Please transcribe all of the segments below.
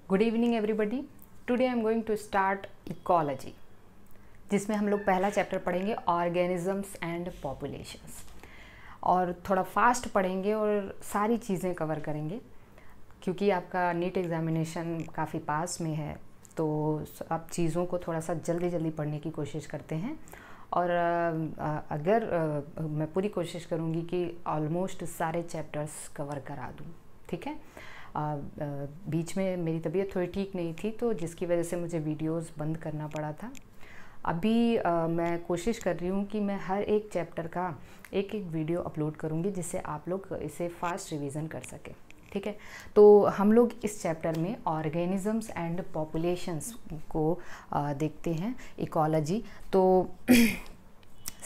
Good evening everybody. Today I am going to start ecology, जिसमें हम लोग पहला चैप्टर पढ़ेंगे ऑर्गेनिजम्स एंड पॉपुलेशंस, और थोड़ा फास्ट पढ़ेंगे और सारी चीज़ें कवर करेंगे क्योंकि आपका नीट एग्जामिनेशन काफ़ी पास में है। तो आप चीज़ों को थोड़ा सा जल्दी जल्दी पढ़ने की कोशिश करते हैं और अगर मैं पूरी कोशिश करूँगी कि ऑलमोस्ट सारे चैप्टर्स कवर करा दूँ, ठीक है। बीच में मेरी तबीयत थोड़ी ठीक नहीं थी, तो जिसकी वजह से मुझे वीडियोस बंद करना पड़ा था। अभी मैं कोशिश कर रही हूँ कि मैं हर एक चैप्टर का एक एक वीडियो अपलोड करूँगी, जिससे आप लोग इसे फास्ट रिवीजन कर सकें, ठीक है। तो हम लोग इस चैप्टर में ऑर्गेनिजम्स एंड पॉपुलेशंस को देखते हैं, इकोलॉजी। तो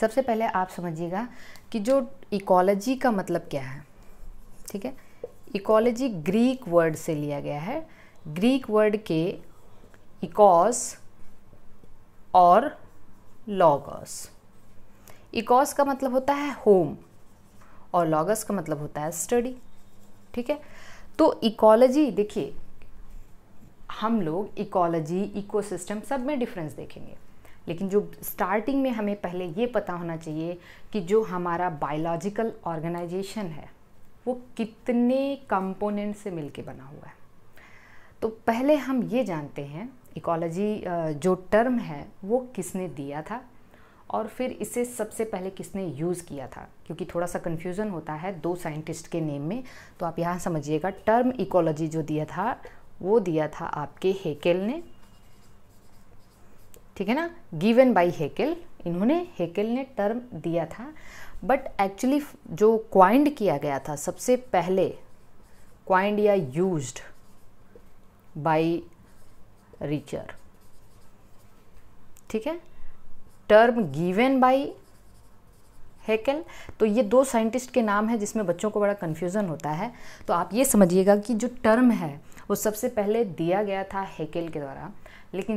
सबसे पहले आप समझिएगा कि जो इकोलॉजी का मतलब क्या है, ठीक है। इकोलॉजी ग्रीक वर्ड से लिया गया है। ग्रीक वर्ड के इकोस और लॉगस। इकोस का मतलब होता है होम और लॉगस का मतलब होता है स्टडी, ठीक है। तो इकोलॉजी, देखिए हम लोग इकोलॉजी, इकोसिस्टम सब में डिफरेंस देखेंगे, लेकिन जो स्टार्टिंग में हमें पहले ये पता होना चाहिए कि जो हमारा बायोलॉजिकल ऑर्गेनाइजेशन है वो कितने कंपोनेंट से मिलके बना हुआ है। तो पहले हम ये जानते हैं इकोलॉजी जो टर्म है वो किसने दिया था और फिर इसे सबसे पहले किसने यूज़ किया था, क्योंकि थोड़ा सा कन्फ्यूज़न होता है दो साइंटिस्ट के नेम में। तो आप यहाँ समझिएगा, टर्म इकोलॉजी जो दिया था वो दिया था आपके हेकेल ने, ठीक है ना, गिवन बाय हेकेल। हेकेल ने टर्म दिया था, बट एक्चुअली जो क्वाइंड किया गया था सबसे पहले, क्वाइंड या यूज्ड बाय रिचर, ठीक है। Term given by Haeckel. तो ये दो साइंटिस्ट के नाम है जिसमें बच्चों को बड़ा कन्फ्यूज़न होता है। तो आप ये समझिएगा कि जो टर्म है वो सबसे पहले दिया गया था हेकेल के द्वारा, लेकिन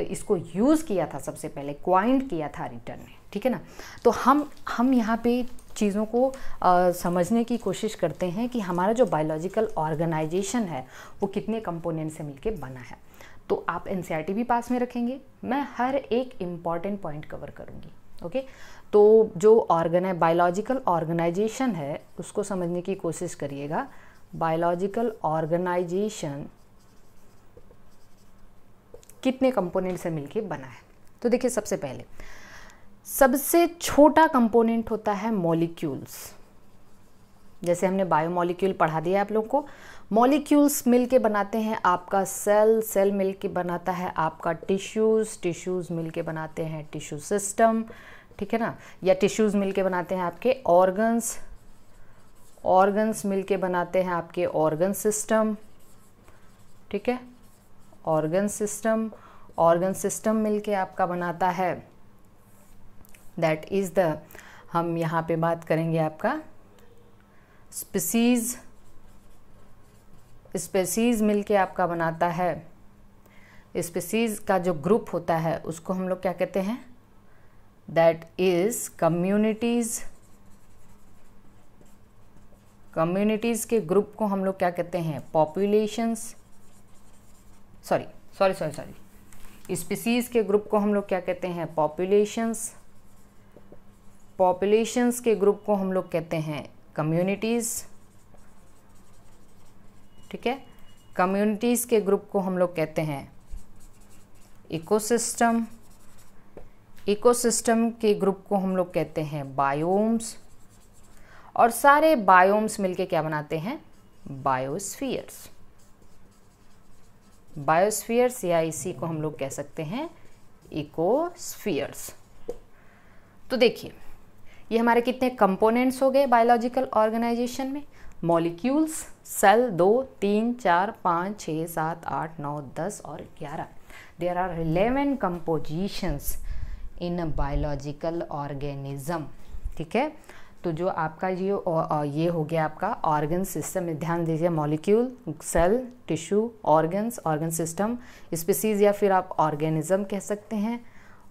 इसको यूज़ किया था सबसे पहले, क्वाइंड किया था रिटर ने, ठीक है ना। तो हम यहाँ पे चीज़ों को समझने की कोशिश करते हैं कि हमारा जो बायोलॉजिकल ऑर्गेनाइजेशन है वो कितने कंपोनेंट से मिलके बना है। तो आप एनसीईआरटी भी पास में रखेंगे, मैं हर एक इम्पॉर्टेंट पॉइंट कवर करूँगी, ओके। तो जो बायोलॉजिकल ऑर्गेनाइजेशन है उसको समझने की कोशिश करिएगा। बायोलॉजिकल ऑर्गेनाइजेशन कितने कंपोनेंट से मिलके बना है। तो देखिए, सबसे पहले सबसे छोटा कंपोनेंट होता है मॉलिक्यूल्स। जैसे हमने बायोमॉलिक्यूल पढ़ा दिया आप लोग को, मॉलिक्यूल्स मिलके बनाते हैं आपका सेल, सेल मिलके बनाता है आपका टिश्यूज़, टिश्यूज़ मिलके बनाते हैं टिश्यू सिस्टम, ठीक है ना, या टिश्यूज़ मिलके बनाते हैं आपके ऑर्गन्स, ऑर्गन्स मिलके बनाते हैं आपके ऑर्गन सिस्टम, ठीक है। ऑर्गन सिस्टम मिलके आपका बनाता है, दैट इज़ द, हम यहाँ पे बात करेंगे आपका स्पेसीज मिलके आपका बनाता है। स्पेसीज का जो ग्रुप होता है उसको हम लोग क्या कहते हैं, दैट इज कम्युनिटीज़। कम्युनिटीज़ के ग्रुप को हम लोग क्या कहते हैं, पॉपुलेशंस। सॉरी, स्पीसीज के ग्रुप को हम लोग क्या कहते हैं, पॉपुलेशंस। पॉपुलेशंस के ग्रुप को हम लोग कहते हैं कम्युनिटीज़, ठीक है। कम्युनिटीज़ के ग्रुप को हम लोग कहते हैं इकोसिस्टम। इकोसिस्टम के ग्रुप को हम लोग कहते हैं बायोम्स, और सारे बायोम्स मिलके क्या बनाते हैं, बायोस्फीयर्स। बायोस्फीयर्स, या इसी को हम लोग कह सकते हैं इकोस्फीयर्स। तो देखिए, ये हमारे कितने कंपोनेंट्स हो गए बायोलॉजिकल ऑर्गेनाइजेशन में। मॉलिक्यूल्स, सेल 2, 3, 4, 5, 6, 7, 8, 9, 10 और 11। There are 11 compositions in a biological organism, ठीक है। तो जो आपका ये हो गया आपका ऑर्गन सिस्टम, ध्यान दीजिए, molecule, cell, tissue, organs, organ system, species या फिर आप ऑर्गेनिज्म कह सकते हैं।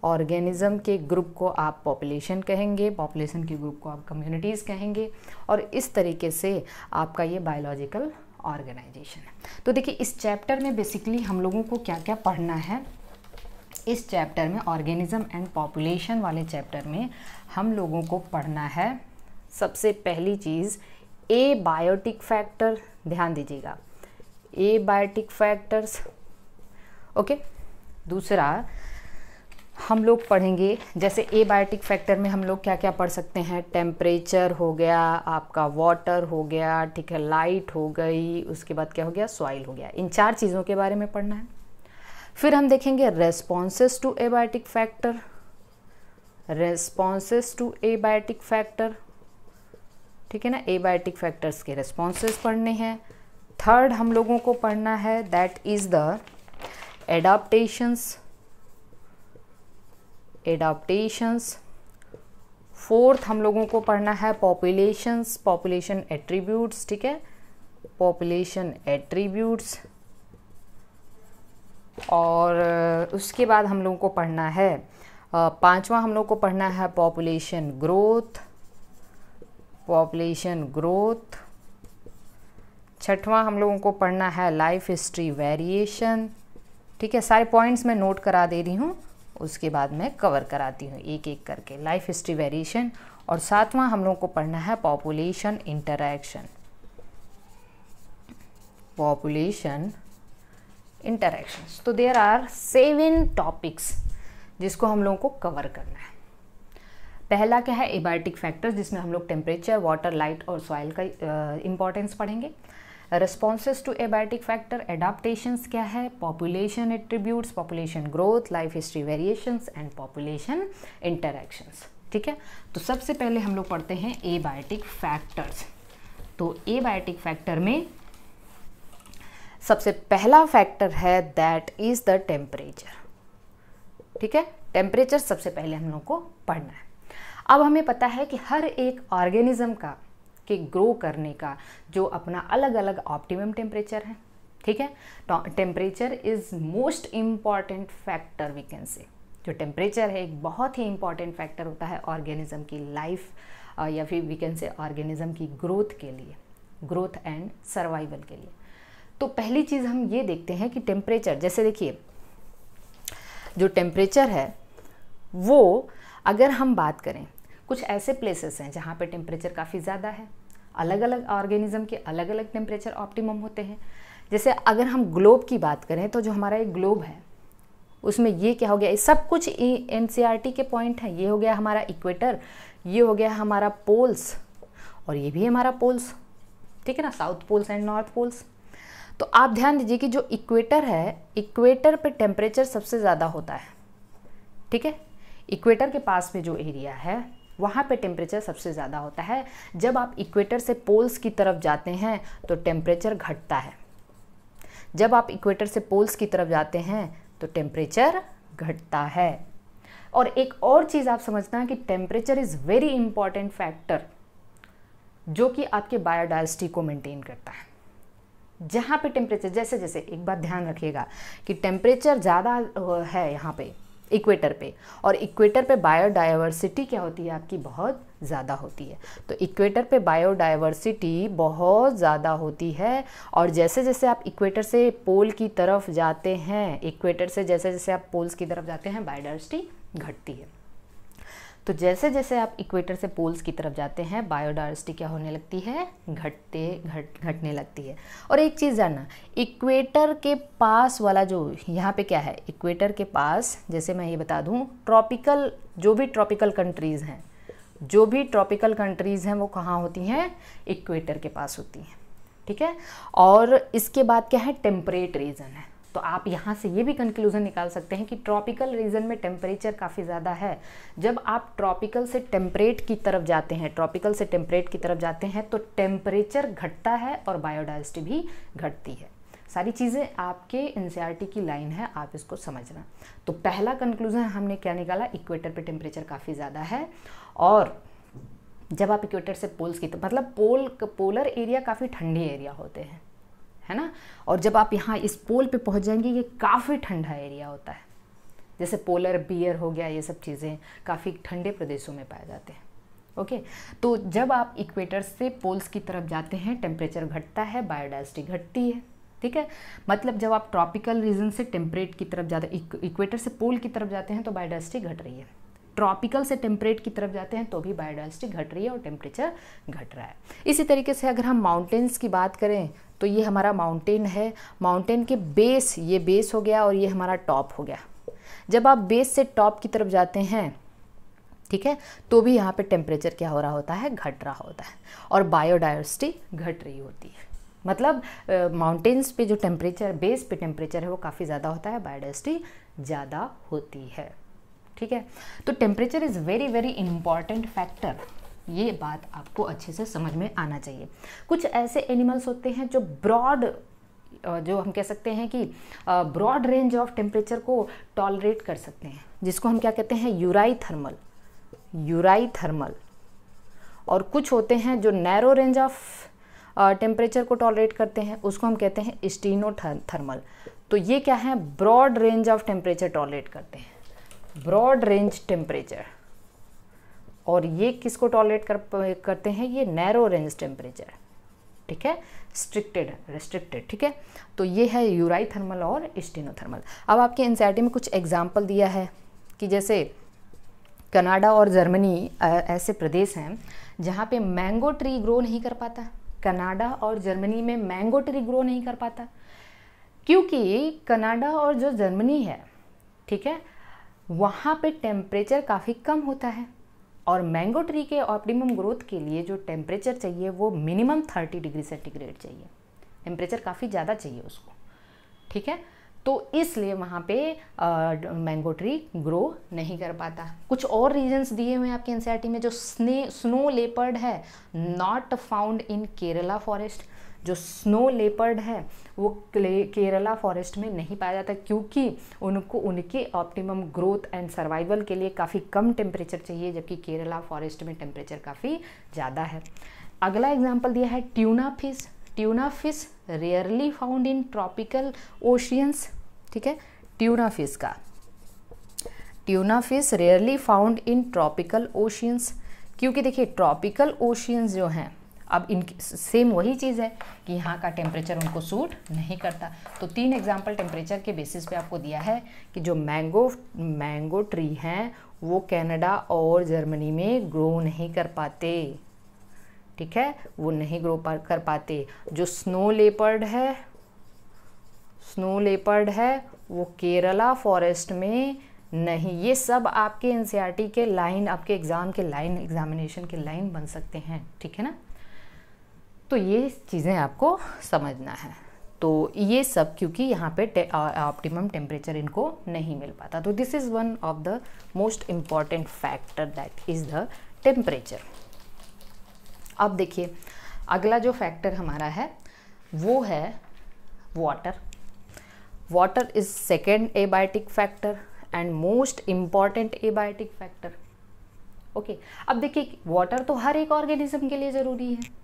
ऑर्गेनिज्म के ग्रुप को आप पॉपुलेशन कहेंगे, पॉपुलेशन के ग्रुप को आप कम्युनिटीज़ कहेंगे, और इस तरीके से आपका ये बायोलॉजिकल ऑर्गेनाइजेशन। तो देखिए इस चैप्टर में बेसिकली हम लोगों को क्या क्या पढ़ना है। इस चैप्टर में ऑर्गेनिज्म एंड पॉपुलेशन वाले चैप्टर में हम लोगों को पढ़ना है सबसे पहली चीज़ एबायोटिक फैक्टर, ध्यान दीजिएगा एबायोटिक फैक्टर्स, ओके। दूसरा हम लोग पढ़ेंगे जैसे एबायोटिक फैक्टर में हम लोग क्या क्या पढ़ सकते हैं, टेम्परेचर हो गया, आपका वाटर हो गया, ठीक है, लाइट हो गई, उसके बाद क्या हो गया, सॉइल हो गया। इन 4 चीज़ों के बारे में पढ़ना है। फिर हम देखेंगे responses to abiotic factor, responses to abiotic factor, ठीक है ना, एबायोटिक फैक्टर्स के रेस्पॉन्सेस पढ़ने हैं। थर्ड हम लोगों को पढ़ना है that is the adaptations, adaptations. Fourth हम लोगों को पढ़ना है पॉपुलेशंस, पॉपुलेशन एट्रीब्यूट्स, ठीक है, पॉपुलेशन एट्रीब्यूट्स। और उसके बाद हम लोगों को पढ़ना है 5वां हम लोग को पढ़ना है पॉपुलेशन ग्रोथ, पॉपुलेशन ग्रोथ। 6वां हम लोगों को पढ़ना है लाइफ हिस्ट्री वेरिएशन, ठीक है। सारे पॉइंट्स मैं नोट करा दे रही हूँ, उसके बाद मैं कवर कराती हूँ एक एक करके, लाइफ हिस्ट्री वेरिएशन। और 7वां हम लोगों को पढ़ना है पॉपुलेशन इंटरैक्शन, पॉपुलेशन इंटरैक्शंस। तो देयर आर 7 टॉपिक्स जिसको हम लोगों को कवर करना है। पहला क्या है, एबायोटिक फैक्टर्स, जिसमें हम लोग टेम्परेचर, वाटर, लाइट और सॉइल का इंपॉर्टेंस पढ़ेंगे। Responses to abiotic factor, adaptations क्या है, population attributes, population growth, life history variations and population interactions, ठीक है। तो सबसे पहले हम लोग पढ़ते हैं एबायोटिक फैक्टर्स। तो एबायोटिक फैक्टर में सबसे पहला फैक्टर है दैट इज द टेम्परेचर, ठीक है। टेम्परेचर सबसे पहले हम लोग को पढ़ना है। अब हमें पता है कि हर एक ऑर्गेनिज्म का के ग्रो करने का जो अपना अलग अलग ऑप्टिमम टेम्परेचर है, ठीक है। Temperature is most important factor, we can say. जो टेम्परेचर है एक बहुत ही इंपॉर्टेंट फैक्टर होता है ऑर्गेनिज्म की लाइफ या फिर वी कैन से ऑर्गेनिज्म की ग्रोथ के लिए, ग्रोथ एंड सर्वाइवल के लिए। तो पहली चीज़ हम ये देखते हैं कि टेम्परेचर, जैसे देखिए जो टेम्परेचर है वो अगर हम बात करें, कुछ ऐसे प्लेसेस हैं जहाँ पे टेम्परेचर काफ़ी ज़्यादा है, अलग अलग ऑर्गेनिज्म के अलग अलग टेम्परेचर ऑप्टिमम होते हैं। जैसे अगर हम ग्लोब की बात करें तो जो हमारा एक ग्लोब है उसमें ये क्या हो गया, ये सब कुछ एनसीईआरटी के पॉइंट हैं। ये हो गया हमारा इक्वेटर, ये हो गया हमारा पोल्स, और ये भी हमारा पोल्स, ठीक है ना, south poles and north poles. तो आप ध्यान दीजिए कि जो इक्वेटर है, इक्वेटर पे टेम्परेचर सबसे ज़्यादा होता है, ठीक है। इक्वेटर के पास में जो एरिया है वहाँ पे टेम्परेचर सबसे ज़्यादा होता है। जब आप इक्वेटर से पोल्स की तरफ जाते हैं तो टेम्परेचर घटता है, जब आप इक्वेटर से पोल्स की तरफ जाते हैं तो टेम्परेचर घटता है। और एक और चीज़ आप समझना कि temperature is very important factor जो कि आपके बायोडाइवर्सिटी को मेंटेन करता है। जहाँ पे टेम्परेचर, जैसे जैसे एक बात ध्यान रखिएगा कि टेम्परेचर ज़्यादा है यहाँ पे इक्वेटर पे, और इक्वेटर पे बायोडाइवर्सिटी क्या होती है आपकी, बहुत ज़्यादा होती है। तो इक्वेटर पे बायोडाइवर्सिटी बहुत ज़्यादा होती है, और जैसे जैसे आप इक्वेटर से पोल की तरफ जाते हैं, इक्वेटर से जैसे जैसे आप पोल्स की तरफ जाते हैं बायोडाइवर्सिटी घटती है। तो जैसे जैसे आप इक्वेटर से पोल्स की तरफ जाते हैं बायोडाइवर्सिटी क्या होने लगती है, घटने लगती है। और एक चीज़ जानना, इक्वेटर के पास वाला जो यहाँ पे क्या है, इक्वेटर के पास, जैसे मैं ये बता दूँ, ट्रॉपिकल, जो भी ट्रॉपिकल कंट्रीज़ हैं, जो भी ट्रॉपिकल कंट्रीज़ हैं वो कहाँ होती हैं, इक्वेटर के पास होती हैं, ठीक है। और इसके बाद क्या है, टेम्परेट रीजन है। तो आप यहाँ से ये भी कंक्लूजन निकाल सकते हैं कि ट्रॉपिकल रीजन में टेम्परेचर काफ़ी ज़्यादा है। जब आप ट्रॉपिकल से टेम्परेट की तरफ जाते हैं, ट्रॉपिकल से टेम्परेट की तरफ जाते हैं तो टेम्परेचर घटता है और बायोडाइवर्सिटी भी घटती है। सारी चीज़ें आपके एनसीईआरटी की लाइन है, आप इसको समझना। तो पहला कंक्लूजन हमने क्या निकाला, इक्वेटर पे टेम्परेचर काफ़ी ज़्यादा है, और जब आप इक्वेटर से पोल्स की मतलब पोलर एरिया काफ़ी ठंडे एरिया होते हैं, है ना। और जब आप यहाँ इस पोल पे पहुँच जाएंगे ये काफ़ी ठंडा एरिया होता है, जैसे पोलर बियर हो गया, ये सब चीज़ें काफ़ी ठंडे प्रदेशों में पाए जाते हैं, ओके तो जब आप इक्वेटर से पोल्स की तरफ जाते हैं टेम्परेचर घटता है, बायोडाइवर्सिटी घटती है, ठीक है। मतलब जब आप ट्रॉपिकल रीजन से टेम्परेट की तरफ जाते, इक्वेटर से पोल की तरफ जाते हैं तो बायोडाइवर्सिटी घट रही है, ट्रॉपिकल से टेम्परेट की तरफ जाते हैं तो भी बायोडाइवर्सिटी घट रही है और टेम्परेचर घट रहा है। इसी तरीके से अगर हम माउंटेन्स की बात करें तो ये हमारा माउंटेन है, माउंटेन के बेस, ये बेस हो गया और ये हमारा टॉप हो गया। जब आप बेस से टॉप की तरफ जाते हैं, ठीक है, तो भी यहाँ पे टेम्परेचर क्या हो रहा होता है, घट रहा होता है और बायोडाइवर्सिटी घट रही होती है। मतलब माउंटेन्स पे जो टेम्परेचर, बेस पे टेम्परेचर है वो काफ़ी ज़्यादा होता है, बायोडाइवर्सिटी ज़्यादा होती है, ठीक है। तो temperature is very very important factor, ये बात आपको अच्छे से समझ में आना चाहिए। कुछ ऐसे एनिमल्स होते हैं जो ब्रॉड, जो हम कह सकते हैं कि ब्रॉड रेंज ऑफ टेम्परेचर को टॉलरेट कर सकते हैं, जिसको हम क्या कहते हैं, यूराइथर्मल, यूराइथर्मल। और कुछ होते हैं जो नैरो रेंज ऑफ टेम्परेचर को टॉलरेट करते हैं, उसको हम कहते हैं स्टीनोथर्मल। तो ये क्या है, broad range of temperature tolerate करते हैं, ब्रॉड रेंज टेम्परेचर। और ये किसको टॉलरेट करते हैं, ये नैरो रेंज टेम्परेचर, ठीक है, रिस्ट्रिक्टेड, ठीक है। तो ये है यूराइथर्मल और स्टीनोथर्मल। अब आपके एनसीईआरटी में कुछ एग्जाम्पल दिया है कि जैसे कनाडा और जर्मनी ऐसे प्रदेश हैं जहाँ पे मैंगो ट्री ग्रो नहीं कर पाता। कनाडा और जर्मनी में मैंगो ट्री ग्रो नहीं कर पाता क्योंकि कनाडा और जो जर्मनी है, ठीक है, वहाँ पे टेम्परेचर काफ़ी कम होता है और मैंगो ट्री के ऑप्टिमम ग्रोथ के लिए जो टेम्परेचर चाहिए वो मिनिमम 30 डिग्री सेंटीग्रेड चाहिए, टेम्परेचर काफ़ी ज़्यादा चाहिए उसको, ठीक है। तो इसलिए वहाँ पे मैंगो ट्री ग्रो नहीं कर पाता। कुछ और रीजन्स दिए हुए हैं आपके एनसीईआरटी में, जो स्नो लेपर्ड है not found in Kerala forest. जो स्नो लेपर्ड है वो केरला फॉरेस्ट में नहीं पाया जाता क्योंकि उनको उनके ऑप्टिमम ग्रोथ एंड सर्वाइवल के लिए काफ़ी कम टेम्परेचर चाहिए, जबकि केरला फॉरेस्ट में टेम्परेचर काफ़ी ज़्यादा है। अगला एग्जाम्पल दिया है tuna fish. Tuna fish rarely found in tropical oceans, ठीक है, ट्यूना फिश का, tuna fish rarely found in tropical oceans. क्योंकि देखिए ट्रॉपिकल ओशियंस जो हैं, अब इनकी सेम वही चीज़ है कि यहाँ का टेम्परेचर उनको सूट नहीं करता। तो 3 एग्जाम्पल टेम्परेचर के बेसिस पे आपको दिया है कि जो मैंगो ट्री हैं वो कनाडा और जर्मनी में ग्रो नहीं कर पाते, ठीक है, वो नहीं ग्रो कर पाते। जो स्नो लेपर्ड है वो केरला फॉरेस्ट में नहीं। ये सब आपके एनसीईआरटी के लाइन, आपके एग्ज़ाम के लाइन, एग्जामिनेशन के लाइन बन सकते हैं, ठीक है ना। तो ये चीज़ें आपको समझना है। तो ये सब क्योंकि यहाँ पे ऑप्टिमम टेम्परेचर इनको नहीं मिल पाता। तो this is one of the most important factor that is the temperature. अब देखिए अगला जो फैक्टर हमारा है वो है water. Water is second abiotic factor and most important abiotic factor. Okay, अब देखिए वाटर तो हर एक ऑर्गेनिज्म के लिए ज़रूरी है,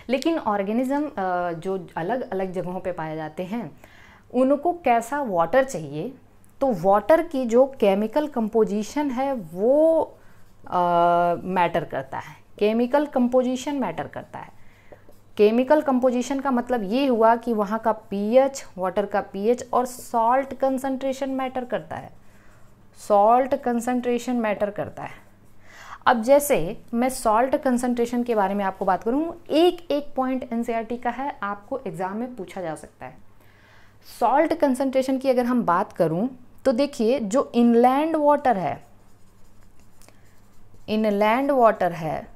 लेकिन ऑर्गेनिज्म जो अलग अलग जगहों पे पाए जाते हैं उनको कैसा वाटर चाहिए, तो वाटर की जो केमिकल कंपोजिशन है वो मैटर करता है। केमिकल कंपोजिशन मैटर करता है। केमिकल कंपोजिशन का मतलब ये हुआ कि वहाँ का पीएच, वाटर का पीएच और सॉल्ट कंसंट्रेशन मैटर करता है। सॉल्ट कंसंट्रेशन मैटर करता है। अब जैसे मैं सॉल्ट कंसंट्रेशन के बारे में आपको बात करूँ, एक पॉइंट एनसीईआरटी का है, आपको एग्जाम में पूछा जा सकता है। सॉल्ट कंसंट्रेशन की अगर हम बात करूँ तो देखिए जो इनलैंड वाटर है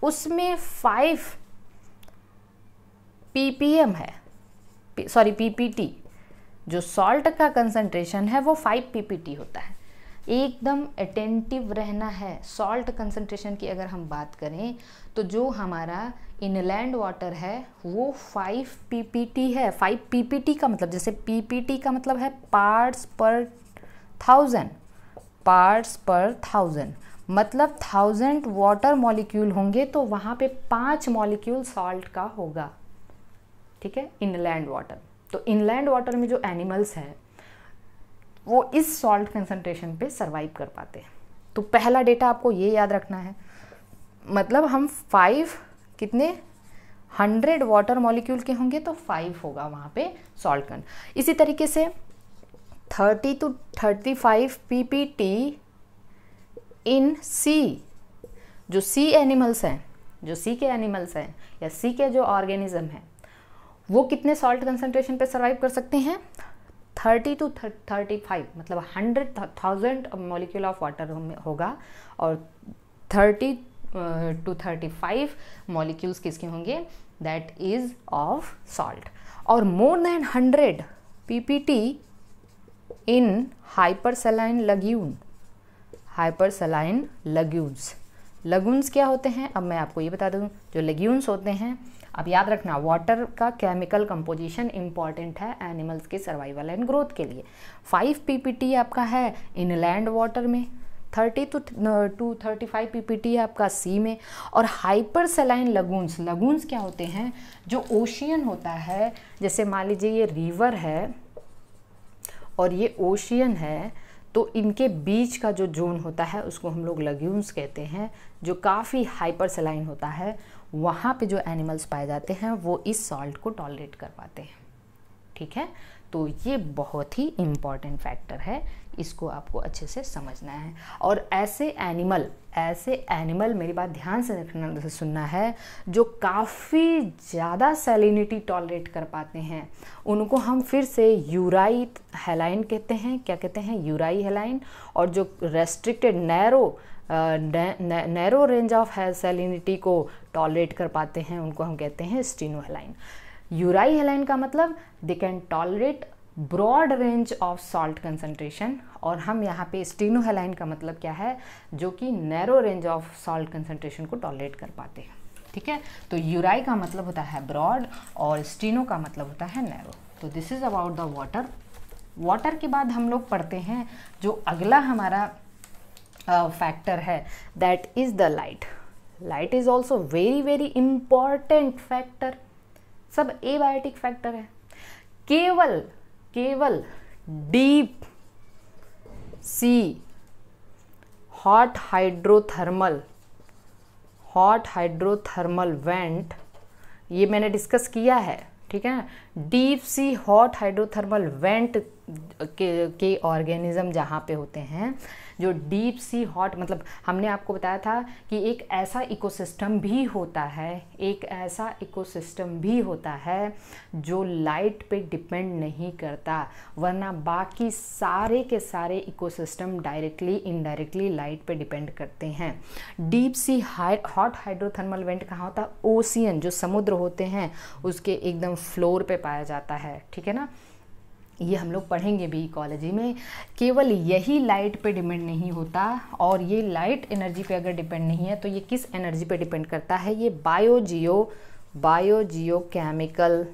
उसमें 5 ppm है, सॉरी ppt। जो सॉल्ट का कंसंट्रेशन है वो 5 ppt होता है। एकदम अटेंटिव रहना है। सॉल्ट कंसंट्रेशन की अगर हम बात करें तो जो हमारा इनलैंड वाटर है वो 5 ppt है। 5 ppt का मतलब, जैसे ppt का मतलब है पार्ट्स पर 1000, पार्ट्स पर 1000 मतलब 1000 वाटर मॉलिक्यूल होंगे तो वहाँ पे 5 मॉलिक्यूल सॉल्ट का होगा, ठीक है, इनलैंड वाटर। तो इनलैंड वाटर में जो एनिमल्स हैं वो इस सॉल्ट कंसंट्रेशन पे सरवाइव कर पाते हैं। तो पहला डेटा आपको ये याद रखना है। मतलब हम 5 कितने 100 वाटर मॉलिक्यूल के होंगे तो 5 होगा वहाँ पे सॉल्ट कन। इसी तरीके से 30 to 35 ppt इन सी, जो सी एनिमल्स हैं, जो सी के एनिमल्स हैं या सी के जो ऑर्गेनिज्म हैं, वो कितने सॉल्ट कंसंट्रेशन पे सर्वाइव कर सकते हैं? 30 to 35, मतलब 100,000 मॉलिक्यूल ऑफ वाटर होगा और 30 to 35 मॉलिक्यूल्स किसके होंगे? That is of salt. और मोर देन 100 ppt इन हाइपरसैलाइन लगून, हाइपरसैलाइन लगून्स। लगून्स क्या होते हैं? अब मैं आपको ये बता दूं, जो लगून्स होते हैं, अब याद रखना वाटर का केमिकल कंपोजिशन इंपॉर्टेंट है एनिमल्स के सर्वाइवल एंड ग्रोथ के लिए। 5 ppt आपका है इनलैंड वाटर में, 30 to 35 ppt आपका सी में। और हाइपरसैलाइन लगून्स, लगून्स क्या होते हैं? जो ओशियन होता है, जैसे मान लीजिए ये रिवर है और ये ओशियन है, तो इनके बीच का जो जोन होता है उसको हम लोग लगून्स कहते हैं, जो काफ़ी हाइपरसैलाइन होता है। वहाँ पे जो एनिमल्स पाए जाते हैं वो इस सॉल्ट को टॉलरेट कर पाते हैं। ठीक है, तो ये बहुत ही इम्पॉर्टेंट फैक्टर है, इसको आपको अच्छे से समझना है। और ऐसे एनिमल मेरी बात ध्यान से सुनना है, जो काफ़ी ज़्यादा सैलिनिटी टॉलरेट कर पाते हैं, उनको हम फिर से यूराई हेलाइन कहते हैं। क्या कहते हैं? यूराई हेलाइन। और जो restricted narrow range of salinity को टॉलरेट कर पाते हैं, उनको हम कहते हैं स्टीनोहेलाइन। यूराई हेलाइन का मतलब they can tolerate broad range of salt concentration, और हम यहाँ पे स्टीनोहेलाइन का मतलब क्या है? जो कि narrow range of salt concentration को टॉलरेट कर पाते हैं। ठीक है, तो यूराई का मतलब होता है ब्रॉड और स्टीनो का मतलब होता है नैरो। तो this is about the water. Water के बाद हम लोग पढ़ते हैं जो अगला हमारा फैक्टर है, that is the light. Light is also very very important factor. सब एबायोटिक फैक्टर है। केवल deep sea hot hydrothermal went, ये मैंने डिस्कस किया है। ठीक है, deep sea hot hydrothermal went के ऑर्गेनिज्म जहाँ पे होते हैं, जो डीप सी हॉट, मतलब हमने आपको बताया था कि एक ऐसा इकोसिस्टम भी होता है जो लाइट पे डिपेंड नहीं करता, वरना बाकी सारे के सारे इकोसिस्टम डायरेक्टली इनडायरेक्टली लाइट पे डिपेंड करते हैं। Deep sea hot hydrothermal went कहाँ होता है? ओशियन, जो समुद्र होते हैं उसके एकदम फ्लोर पे पाया जाता है। ठीक है ना, ये हम लोग पढ़ेंगे भी इकोलॉजी में। केवल यही लाइट पे डिपेंड नहीं होता, और ये लाइट एनर्जी पे अगर डिपेंड नहीं है तो ये किस एनर्जी पे डिपेंड करता है? ये बायोजियो केमिकल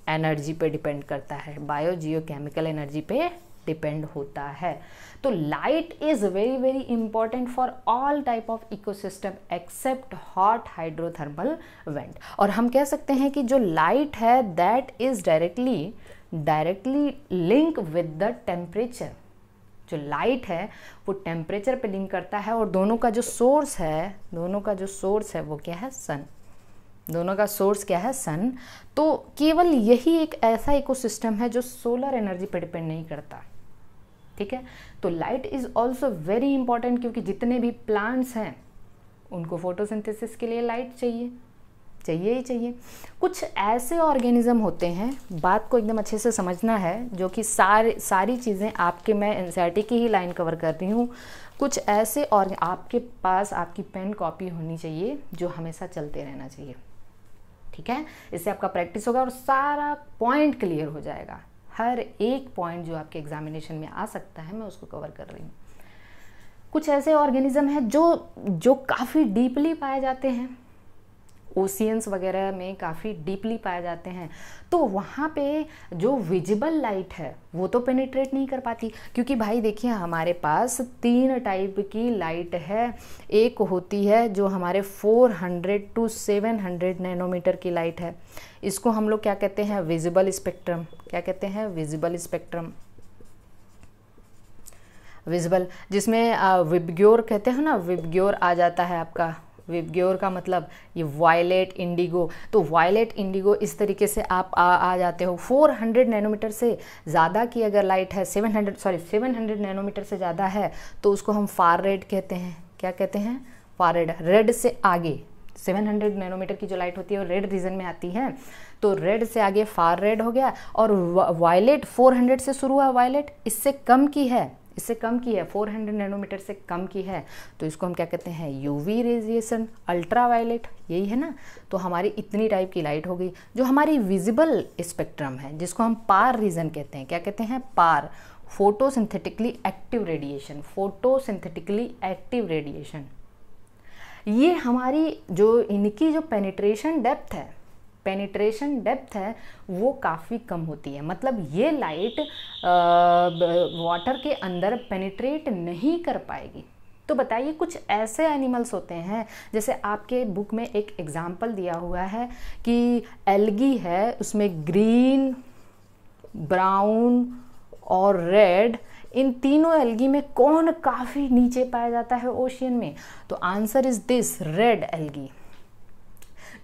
एनर्जी पे डिपेंड करता है, बायोजियो केमिकल एनर्जी पे डिपेंड होता है। तो light is very very important for all type of ecosystem except hot hydrothermal vent. और हम कह सकते हैं कि जो लाइट है that is directly link with the temperature. जो लाइट है वो टेम्परेचर पे लिंक करता है, और दोनों का जो सोर्स है वो क्या है? सन। दोनों का सोर्स क्या है? सन। तो केवल यही एक ऐसा इकोसिस्टम है जो सोलर एनर्जी पे डिपेंड नहीं करता। ठीक है, तो light is also very important, क्योंकि जितने भी प्लांट्स हैं उनको फोटोसिंथेसिस के लिए लाइट चाहिए ही चाहिए। कुछ ऐसे ऑर्गेनिज्म होते हैं, बात को एकदम अच्छे से समझना है, जो कि सारी चीज़ें आपके, मैं एनसीईआरटी की ही लाइन कवर कर रही हूँ। कुछ ऐसे और आपके पास आपकी पेन कॉपी होनी चाहिए जो हमेशा चलते रहना चाहिए। ठीक है, इससे आपका प्रैक्टिस होगा और सारा पॉइंट क्लियर हो जाएगा। हर एक पॉइंट जो आपके एग्जामिनेशन में आ सकता है मैं उसको कवर कर रही हूँ। कुछ ऐसे ऑर्गेनिज्म हैं जो काफ़ी डीपली पाए जाते हैं, ओशियंस वगैरह में काफ़ी डीपली पाए जाते हैं, तो वहाँ पे जो विजिबल लाइट है वो तो पेनिट्रेट नहीं कर पाती, क्योंकि भाई देखिए हमारे पास 3 टाइप की लाइट है। एक होती है जो हमारे 400 to 700 नैनोमीटर की लाइट है, इसको हम लोग क्या कहते हैं? Visible spectrum. क्या कहते हैं? Visible spectrum. विजिबल, जिसमें विबग्योर कहते हैं ना, विबग्योर आ जाता है आपका। विबग्योर का मतलब ये वायलेट इंडिगो, तो वायलेट इंडिगो इस तरीके से आप आ जाते हो। 400 नैनोमीटर से ज़्यादा की अगर लाइट है, 700 नैनोमीटर से ज़्यादा है तो उसको हम फार रेड कहते हैं। क्या कहते हैं? Far red. रेड से आगे 700 नैनोमीटर की जो लाइट होती है वो रेड रीजन में आती है, तो रेड से आगे फार रेड हो गया। और वायलेट 400 से शुरू हुआ, वायलेट इससे कम की है, 400 नैनोमीटर से कम की है, तो इसको हम क्या कहते हैं? यूवी रेडिएशन, अल्ट्रा वायलेट, यही है ना। तो हमारी इतनी टाइप की लाइट हो गई जो हमारी विजिबल स्पेक्ट्रम है, जिसको हम पार रीजन कहते हैं। क्या कहते हैं? PAR, photosynthetically active radiation. Photosynthetically active radiation, ये हमारी जो इनकी जो पेनिट्रेशन डेप्थ है वो काफ़ी कम होती है। मतलब ये लाइट वाटर के अंदर पेनिट्रेट नहीं कर पाएगी। तो बताइए, कुछ ऐसे एनिमल्स होते हैं, जैसे आपके बुक में एक एग्जाम्पल दिया हुआ है कि एल्गी है, उसमें ग्रीन, ब्राउन और रेड, इन तीनों एल्गी में कौन काफ़ी नीचे पाया जाता है ओशियन में? तो answer is this, red algae.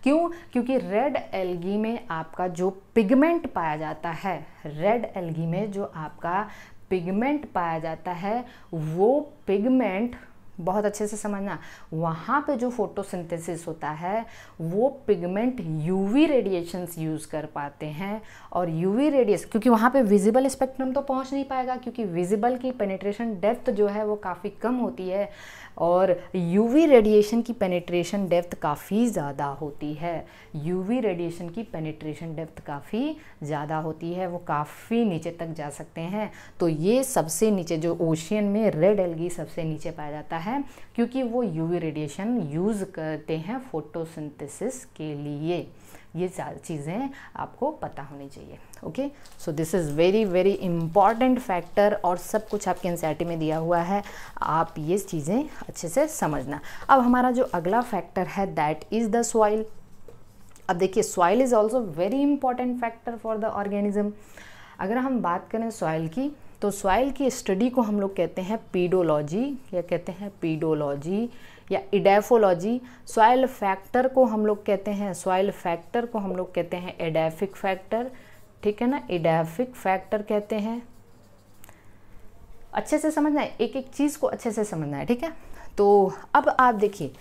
क्यों? क्योंकि रेड एल्गी में आपका जो पिगमेंट पाया जाता है, रेड एल्गी में जो आपका पिगमेंट पाया जाता है, वो पिगमेंट बहुत अच्छे से समझना, वहाँ पे जो फोटोसिंथेसिस होता है वो पिगमेंट यूवी रेडिएशंस यूज़ कर पाते हैं। और यूवी रेडिएशन, क्योंकि वहाँ पे विजिबल स्पेक्ट्रम तो पहुँच नहीं पाएगा, क्योंकि विजिबल की पेनिट्रेशन डेप्थ जो है वो काफ़ी कम होती है, और यूवी रेडिएशन की पेनिट्रेशन डेप्थ काफ़ी ज़्यादा होती है। यूवी रेडिएशन की पेनिट्रेशन डेप्थ काफ़ी ज़्यादा होती है, वो काफ़ी नीचे तक जा सकते हैं। तो ये सबसे नीचे जो ओशियन में रेड एल्गी सबसे नीचे पाया जाता है, क्योंकि वो यूवी रेडिएशन यूज़ करते हैं फोटोसिंथेसिस के लिए। ये चार चीज़ें आपको पता होनी चाहिए। Okay, so this is very very important factor, और सब कुछ आपके एनसीईआरटी में दिया हुआ है, आप ये चीज़ें अच्छे से समझना। अब हमारा जो अगला फैक्टर है दैट इज़ द सॉइल। अब देखिए, soil is also very important factor for the organism. अगर हम बात करें सॉइल की, तो सॉइल की स्टडी को हम लोग कहते हैं पीडोलॉजी, या कहते हैं पीडोलॉजी या इडेफोलॉजी। सॉइल फैक्टर को हम लोग कहते हैं, सॉइल फैक्टर को हम लोग कहते हैं एडेफिक फैक्टर, ठीक है ना, एडेफिक फैक्टर कहते हैं। अच्छे से समझना है, एक एक चीज़ को अच्छे से समझना है, ठीक है। तो अब आप देखिए,